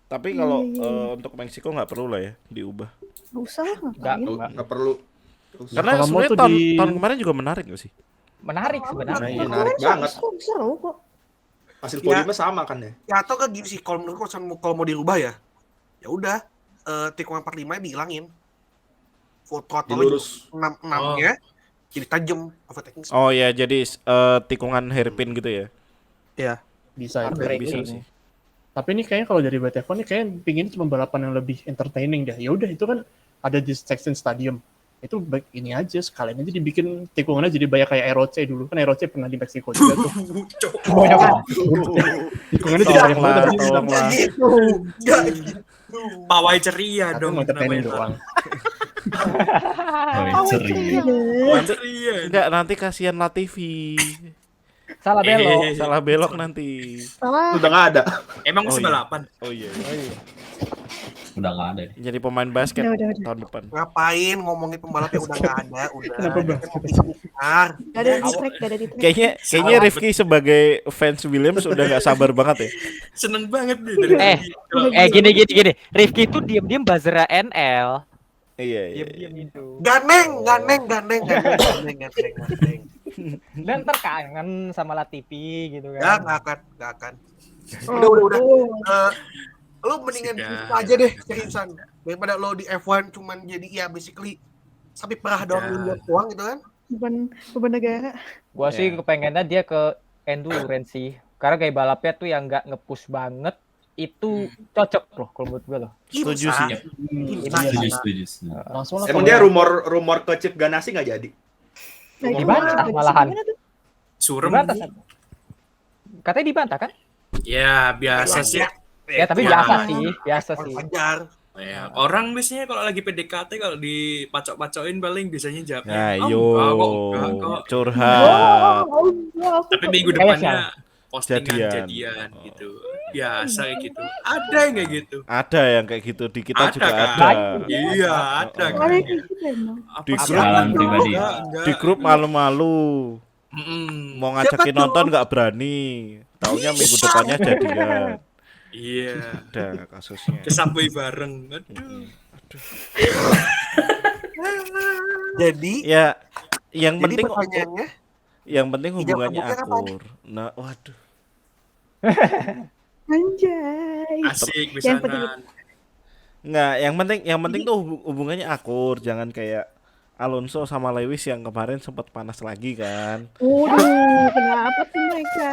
Tapi kalau untuk Meksiko nggak perlu lah ya diubah. Nggak usah ngapain. Nggak perlu. Karena Kalau mau sebenarnya tuh tahun kemarin juga menarik gak sih? Menarik sebenarnya. Iya, menarik banget. Seru kok. Hasil podiumnya sama kan ya? Ya atau kan gini sih, kalau menurut kalau mau dirubah ya udah tikungan 45 dihilangin. Foto Dilurus. 6-nya jadi tajam overtaking. Oh ya, jadi tikungan hairpin gitu ya? Ya. Bisa itu. Bisa sih. Tapi ini kayaknya kalau dari BTF ini kayaknya pingin cuma balapan yang lebih entertaining deh. Ya udah itu kan ada di Sexton Stadium. Itu ini aja sekalian aja dibikin tikungannya jadi banyak kayak ROC dulu. Kan ROC pernah di Meksiko juga tuh. Tikungannya jadi banyak banget. Enggak gitu. Enggak gitu. Pawai ceria dong. Entertaining doang. Pawai ceria. Enggak, nanti kasihan Latifi. Salah belok. Salah belok nanti. Salah. Udah nggak ada. Emang masih iya. balapan? Oh iya. Udah nggak ada. Jadi pemain basket Udah. tahun depan. Ngapain ngomongin pembalap yang udah nggak ada, udah. Kenapa bahas Benar. Gak ada di track, gak ada di track. Kayaknya Rifki sebagai fans Williams udah nggak sabar banget ya. Seneng banget nih dari tadi. Gini. Rifki tuh diam-diam buzzer NL. Iya. Diam-diam gitu. Ganeng. Dan ntar kangen sama Latifi gitu Ya, kan. nggak akan. Udah. Lo mendingan di FIFA aja deh, seriusan. Daripada lo di F1 cuman jadi ya basically sapi perah doang lihat uang gitu kan. Beban negara. Gua sih kepengennya dia ke endurance sih. Karena kayak balapnya tuh yang nggak nge-push banget. Itu cocok loh kalau menurut gue loh. Setuju sih. Setuju. Langsung lah. Emang dia rumor ke Chip Ganassi nggak jadi? Nah, Dibantah malahan. Surem. Dibantah. Katanya dibantah kan? Ya, biasa sih. Ya tapi biasa sih. Wajar. Ya, orang biasanya kalau lagi PDKT kalau dipacok-pacokin paling biasanya jawab. Ya, enggak kok. Curhat. Tapi minggu depannya postingan Jadian. jadian gitu. Biasa kayak gitu. Ada yang kayak gitu. Ada yang kayak gitu di kita juga kan? ada. Iya, ada kan. Di grup malu-malu. Mau ngajakin nonton nggak berani. Taunya minggu depannya jadian. Iya. Ada kasusnya. Kesabui bareng. Aduh. Jadi Ya, yang penting pertanyaannya hubungannya hijab akur. Nah, waduh. Anjay. Asik Yang penting misalnya. Nggak, yang penting tuh hubungannya akur, jangan kayak Alonso sama Lewis yang kemarin sempat panas lagi kan. Waduh, kenapa tuh mereka?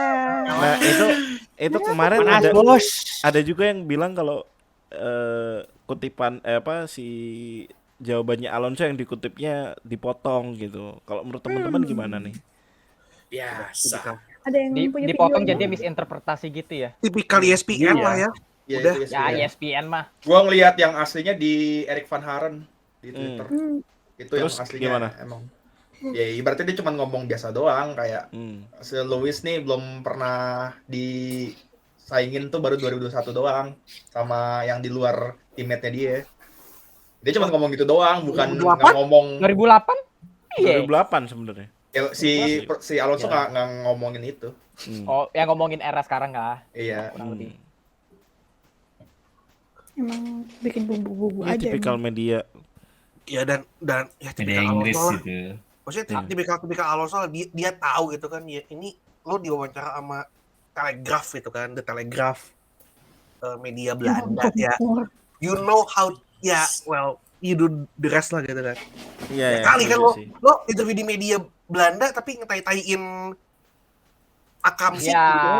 Nah, itu kemarin ada juga yang bilang kalau kutipan si jawabannya Alonso yang dikutipnya dipotong gitu. Kalau menurut teman-teman gimana nih? Biasa. Ada yang punya Dipotong video jadi ini? misinterpretasi gitu ya. tipikal ESPN lah ya. Iya, Udah. itu Ya ESPN. ESPN mah. Gua ngelihat yang aslinya di Erik van Haren di Twitter. Itu Terus yang aslinya gimana? emang. Ya ibaratnya dia cuma ngomong biasa doang kayak si Lewis nih belum pernah disaingin tuh baru 2021 doang sama yang di luar teammate-nya dia. Dia cuma ngomong gitu doang, bukan nggak ngomong 2008? Iya. 2008 sebenarnya. Ya, si Alonso nggak ngomongin itu. Oh, yang ngomongin era sekarang kah? Iya. Kurang lebih. Emang bikin bumbu-bumbu Ya, aja. tipikal media. Ya dan ya tipikal Inggris Alonso lah. gitu. Maksudnya tipikal Alonso dia tahu gitu kan ya ini lo diwawancara sama Telegraph gitu kan, The Telegraph, media Belanda ya. You know how you do the rest lah gitu kan. Iya, Kali kan setuju sih. lo interview di media Belanda tapi ngetai-taiin Akamsi Ya, gitu.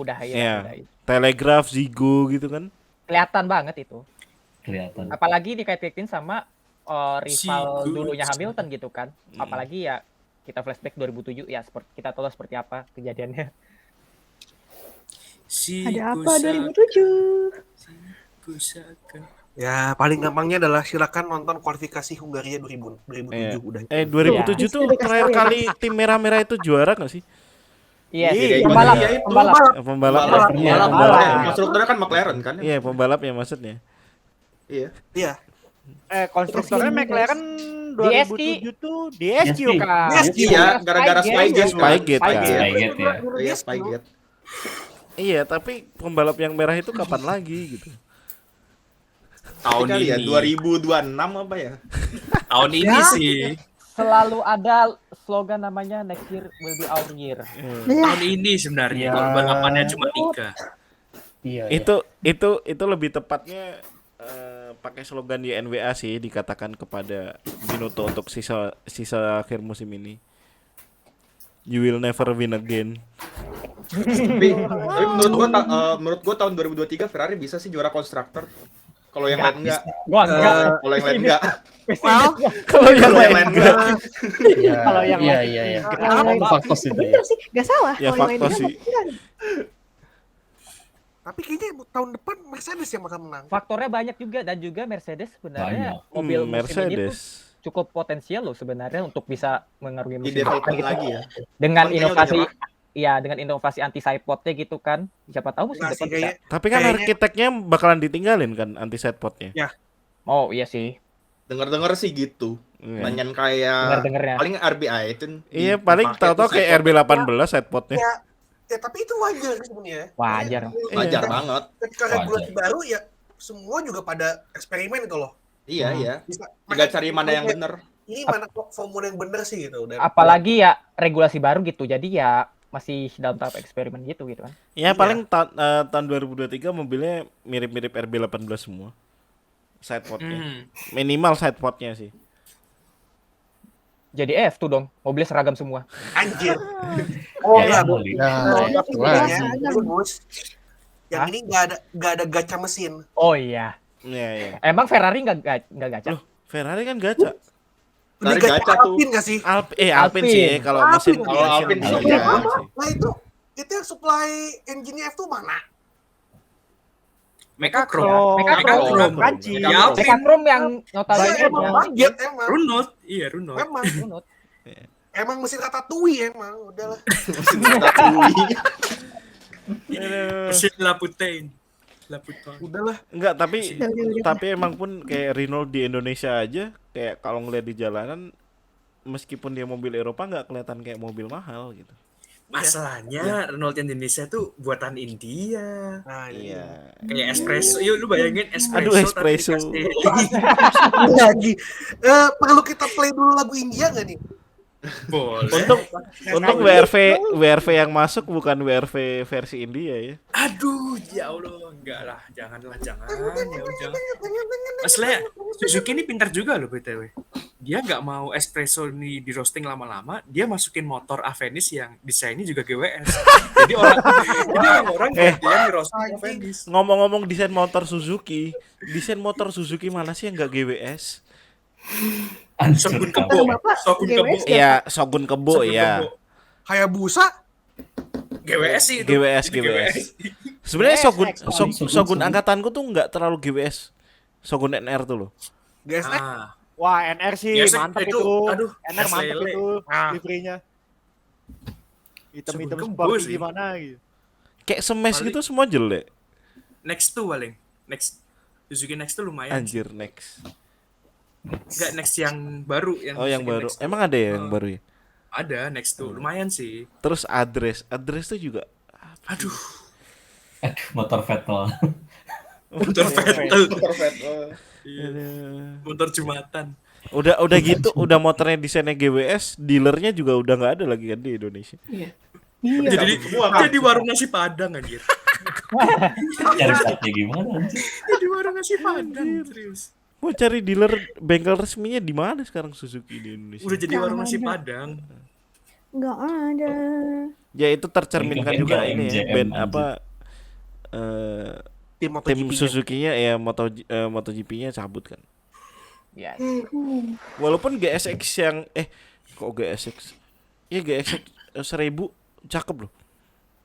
udah ya. Iya. Udah. Telegraph, Zigo gitu kan. Kelihatan banget itu. Kelihatan. Apalagi dikaitin sama rival Si dulunya Gus. Hamilton gitu kan. Apalagi ya kita flashback 2007 ya seperti kita tahu seperti apa kejadiannya. Ada apa 2007? Ya paling gampangnya adalah silakan nonton kualifikasi Hungaria 2007 Iya. udah. 2007 tuh terakhir kali tim merah-merah itu juara nggak sih? Iya, Iya, pembalap. iya, itu. Pembalap. Pembalap. Iya, Konstruktornya kan McLaren kan? Iya, pembalap ya maksudnya. Iya. Iya. Konstruktornya DSQ. McLaren DSQ. 2007 tuh DSQ kan. Iya, gara-gara Spygate. Spygate kan. Spygate ya. Iya, Spygate. Iya, tapi pembalap yang merah itu kapan lagi gitu? Tahun Kali ya, ini. 2026 apa ya? Tahun ini sih. Selalu ada slogan namanya next year will be our year. Tahun ini sebenarnya. Kalau balapannya cuma 3. Iya. Itu lebih tepatnya pakai slogan di NWA sih, dikatakan kepada Binotto untuk sisa akhir musim ini. You will never win again. Tapi menurut gua tahun 2023 Ferrari bisa sih juara konstruktor. Kalau yang lain enggak. Gua enggak. Kalau yang lain enggak. Kalau yang lain enggak. Kalau yang Iya. Faktos itu. Bener sih, gak salah. Ya kalau yang lain faktor enggak, sih. kan. Tapi kayaknya tahun depan Mercedes yang bakal menang. Faktornya banyak juga, dan juga Mercedes sebenarnya Banyak. mobil musim ini tuh Mercedes. cukup potensial loh sebenarnya untuk bisa mengaruhi Di musim depan development gitu. lagi ya. Dengan Makanya inovasi udah dengan inovasi anti sidepodnya gitu kan. Siapa tahu musim Nggak sih, depan bisa. Tapi kan Kayaknya- arsiteknya bakalan ditinggalin kan anti sidepodnya. Oh iya sih. Dengar-dengar sih gitu. Iya. Banyak kayak Dengar-dengarnya. paling RBI itu. Iya, paling tahu-tahu kayak RB18 sidepodnya. Ya tapi itu wajar sebenarnya. Wajar. Wajar Iya. banget. Ketika regulasi baru ya semua juga pada eksperimen gitu loh. Iya, iya. Bisa Tinggal cari mana yang benar. Ini mana formula yang benar sih gitu. Dan Apalagi ya regulasi baru gitu. Jadi ya masih dalam tahap eksperimen gitu kan. Ya paling tahun 2023 mobilnya mirip-mirip RB18 semua. Sidepodnya. Minimal sidepodnya sih. Jadi F tuh dong, mobilnya seragam semua. Anjir. Oh Ya, enggak, ya, Bu. Nah, Tapi jelas. bedanya, Gus, yang ini nggak ada gacha mesin. Oh iya. Iya, iya. Emang Ferrari nggak gacha? Loh, Ferrari kan gacha. Ini Dari gacha gacha tuh. Alpine nggak sih? Alpine sih kalau mesin. Alpine. Kalau Alpine mesin sih, iya, ya. sih. Nah itu yang supply engine-nya F tuh mana? Mekachrome. Mekachrome. Kanci. Ya, Mekachrome yang notabene Emang budget emang. Runot. Iya, Runot. Emang. Emang mesin Ratatouille emang. Udahlah. Mesin Laputain. Udahlah. Enggak, tapi Udah. tapi emang pun kayak Renault di Indonesia aja kayak kalau ngeliat di jalanan meskipun dia mobil Eropa nggak kelihatan kayak mobil mahal gitu. Masalahnya Renault Indonesia tuh buatan India. Nah, Iya. Kayak espresso. Yuk lu bayangin espresso. Aduh, espresso. Tapi dikasih lagi. Perlu kita play dulu lagu India nggak nih? boleh. Untung WRV yang masuk bukan WRV versi India ya. Aduh, ya Allah, enggak lah, janganlah, jangan. Masalahnya Suzuki ini pintar juga loh BTW. Dia nggak mau espresso ini di roasting lama-lama, dia masukin motor Avensis yang desainnya juga GWS. Jadi orang gantian di roasting Avensis. Ngomong-ngomong desain motor Suzuki mana sih yang nggak GWS? Shogun Kebo. Iya, Shogun Kebo ya. Hayabusa GWS sih itu. GWS. Sebenarnya Shogun angkatanku tuh nggak terlalu GWS. Shogun NR tuh loh. GSX. Wah, NR sih GSX mantep itu, itu. aduh, NR mantep SLE. itu Ah. liverynya. Hitam-hitam Shogun sport sih. gimana gitu. Kayak smash gitu semua jelek. Next tuh paling. Next. Suzuki Next tuh lumayan. Anjir, next. Enggak, Next yang baru. Oh, yang Suzuki baru. Next. Emang ada ya yang baru ya? Ada, Next tuh. Lumayan sih. Terus address tuh juga. Aduh. Motor Vettel. Motor Vettel. Motor Vettel. Iya. Motor Jumatan. Udah gitu, udah motornya desainnya GWS, dealernya juga udah nggak ada lagi kan di Indonesia. Iya. Jadi warung nasi Padang anjir. Cari startnya gimana anjir? Jadi warung nasi Padang, serius. Mau cari dealer bengkel resminya di mana sekarang Suzuki di Indonesia? Udah jadi warung nasi ada. Padang. Nggak ada. Ya itu tercerminkan Bengkel juga ini ya, MJM band anjir. apa Tim tim MotoGP-nya. Suzuki-nya ya MotoGP-nya cabut kan. Ya. Walaupun GSX yang kok GSX? Ya GSX 1000 cakep loh.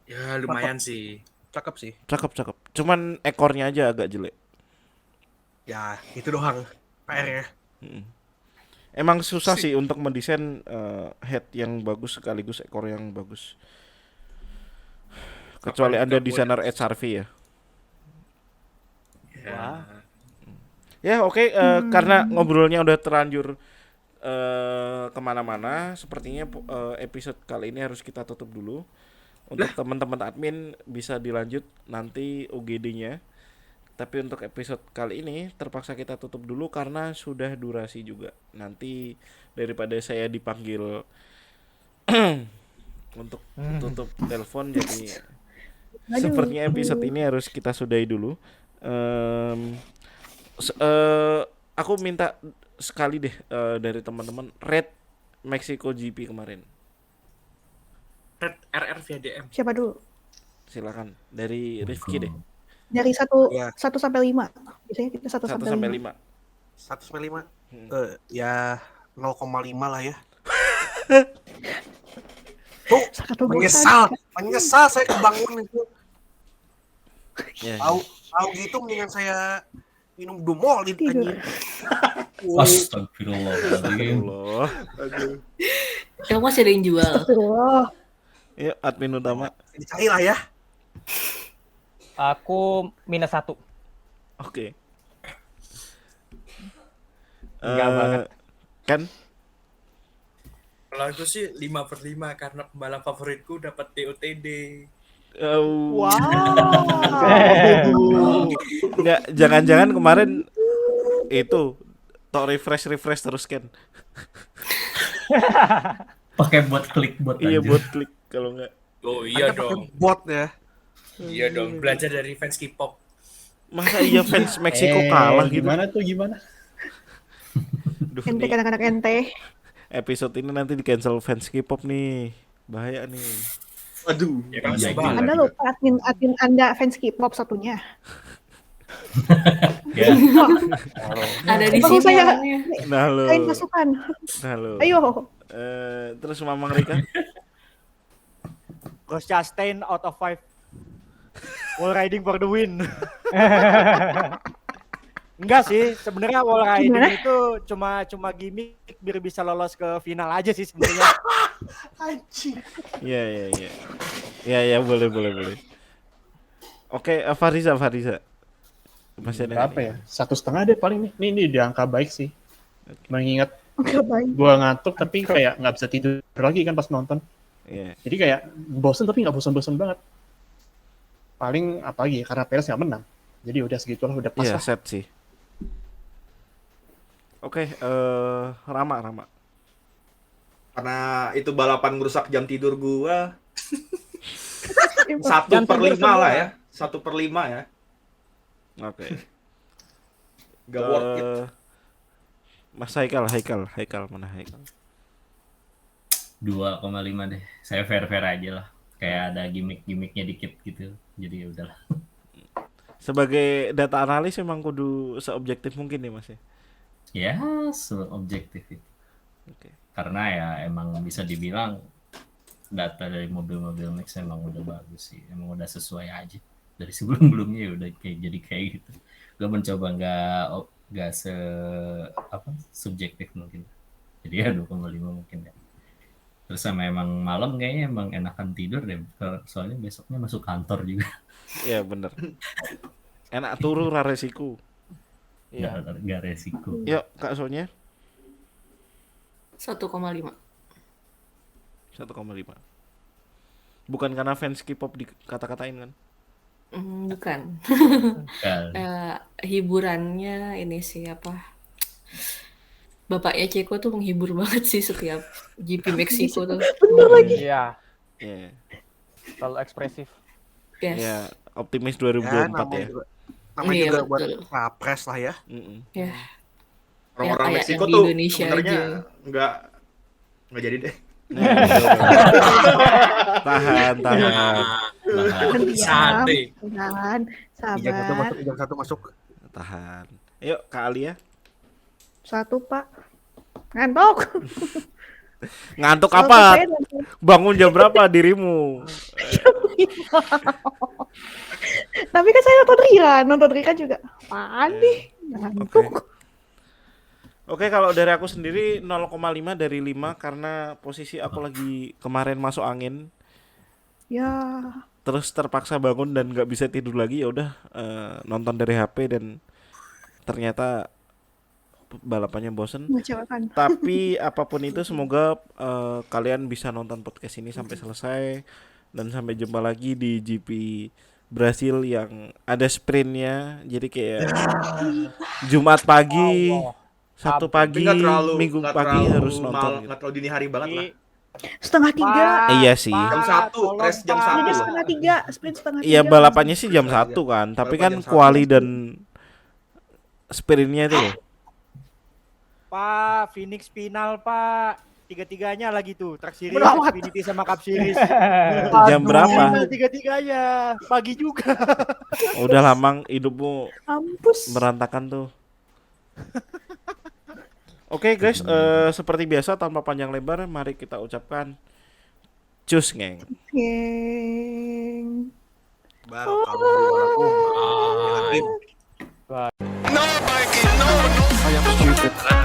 Ya lumayan sih. Cakep sih. Cakep. Cuman ekornya aja agak jelek. Ya, itu doang PR-nya. Emang susah sih untuk mendesain head yang bagus sekaligus ekor yang bagus. Kecuali Anda desainer HRV ya. Ya. Ya oke, karena ngobrolnya udah terlanjur kemana-mana, sepertinya episode kali ini harus kita tutup dulu. Untuk teman-teman admin bisa dilanjut nanti UGD-nya. Tapi untuk episode kali ini terpaksa kita tutup dulu karena sudah durasi juga. Nanti daripada saya dipanggil untuk tutup telepon, jadi sepertinya episode ini harus kita sudahi dulu. Aku minta sekali deh dari teman-teman rate Mexico GP kemarin. Red RR via DM. Siapa dulu? Silakan dari Rifki deh. Dari 1 sampai 5. Biasanya kita 1 sampai 5. 1 sampai 5. Ya 0,5 lah ya. Tuh, menyesal saya kebangun itu. Tahu gitu mendingan saya minum Dumol di anjing. Astagfirullahaladzim. Kamu masih ada yang jual. Astagfirullah. Yuk, admin utama. Dicari lah ya. Aku -1. Oke. Enggak banget. Kan? Kalau aku sih 5/5 karena pembalap favoritku dapat TOTD. Wow. Enggak, jangan-jangan kemarin itu tok refresh terus kan. Pakai buat klik bot aja. Iya, buat klik kalau enggak. Oh iya dong. Bot ya. Iya dong, belajar dari fans K-pop. Masa iya fans Meksiko kalah gitu? Gimana? Duh, Ente anak-anak ente. episode ini nanti di cancel fans K-pop nih. Bahaya nih. Aduh. Ya kan Anda lupa admin Anda fans K-pop satunya. Ya. Ada di Baru sini saya orangnya. Nah lo. kain pasukan. Nah lo. Ayo. Terus Mamang Rika? Ghost Chastain out of 5. Wall riding for the win. Enggak sih, sebenarnya wall riding itu cuma gimmick biar bisa lolos ke final aja sih sebenarnya. Anjing. Iya, boleh. Oke, Fariza. Masih ada Berapa ya? 1,5 deh paling nih. Ini di angka baik sih. Mengingat Enggak baik. gua ngantuk tapi kayak nggak bisa tidur lagi kan pas nonton. Iya. Jadi kayak bosen tapi nggak bosen-bosen banget. Paling apa lagi? Karena Perez nggak menang. Jadi udah segitulah, udah pas Iya, lah. set sih. Oke, Rama. Karena itu balapan ngerusak jam tidur gua. 1/5 lah ya. 1/5 ya. Oke. Gak worth it. Mas Haikal mana Haikal? 2,5 deh. Saya fair aja lah. Kayak ada gimmick-gimmicknya dikit gitu. Jadi ya udahlah. Sebagai data analis emang kudu seobjektif mungkin ya Mas ya? Ya, seobjektif itu. Oke. Karena ya emang bisa dibilang data dari mobil-mobil Max emang udah bagus sih. Emang udah sesuai aja. Dari sebelum-sebelumnya ya udah kayak gitu. Gue mencoba nggak subjektif mungkin. Jadi ya 2,5 mungkin ya. Terus sama emang malam kayaknya emang enakan tidur deh. Soalnya besoknya masuk kantor juga. Iya bener. Enak turu ra resiko. Iya. Nggak resiko. Yuk Kak Sonya. 1,5. 1,5. Bukan karena fans K-pop dikata-katain kan? Bukan. Hiburannya ini sih apa? Bapaknya Ceko tuh menghibur banget sih setiap GP Meksiko tuh. Bener lagi. Iya. Iya. Terlalu ekspresif. Yes. Ya, optimis 2024 ya. Namanya Iya, juga betul. buat Rapres lah ya. Ya. Orang-orang kayak Meksiko yang di tuh Indonesia sebenarnya aja. nggak jadi deh. Tahan. Santai. Tahan. Sabar. Jam 1 masuk. Tahan. Yuk Kak Alia. 1, Pak. Ngantuk. Ngantuk Soal apa? saya nanti. Bangun jam berapa dirimu? Tapi kan saya nonton Rika juga. Apaan nih? Ngantuk. Oke, kalau dari aku sendiri 0,5 dari 5 karena posisi aku lagi kemarin masuk angin. Ya. Terus terpaksa bangun dan nggak bisa tidur lagi, ya udah nonton dari HP dan ternyata balapannya bosen. Mengecewakan. Tapi apapun itu semoga kalian bisa nonton podcast ini sampai selesai dan sampai jumpa lagi di GP Brasil yang ada sprintnya. Jadi kayak Jumat pagi, Sabtu pagi, Nggak terlalu- Minggu nggak pagi terlalu harus nonton. mal- Gitu. nggak terlalu dini hari banget lah. Setengah 3. Iya sih. Jam 1, race jam 1 Jadi loh. setengah 3, sprint setengah 3. Iya balapannya sih jam 1 kan, tapi Balapan kan jam 1. quali dan sprintnya itu loh. Pak, Phoenix final, Pak. Tiga-tiganya lagi tuh, Track Series, Merawat. Xfinity sama Cup Series. Jam berapa? Tiga-tiganya, pagi juga. Udah lama hidupmu Ampus. berantakan tuh. Oke guys, seperti biasa tanpa panjang lebar, mari kita ucapkan cus ngeng. Geng. Barakallahu. Bye. No, Mikey, no. I am stupid.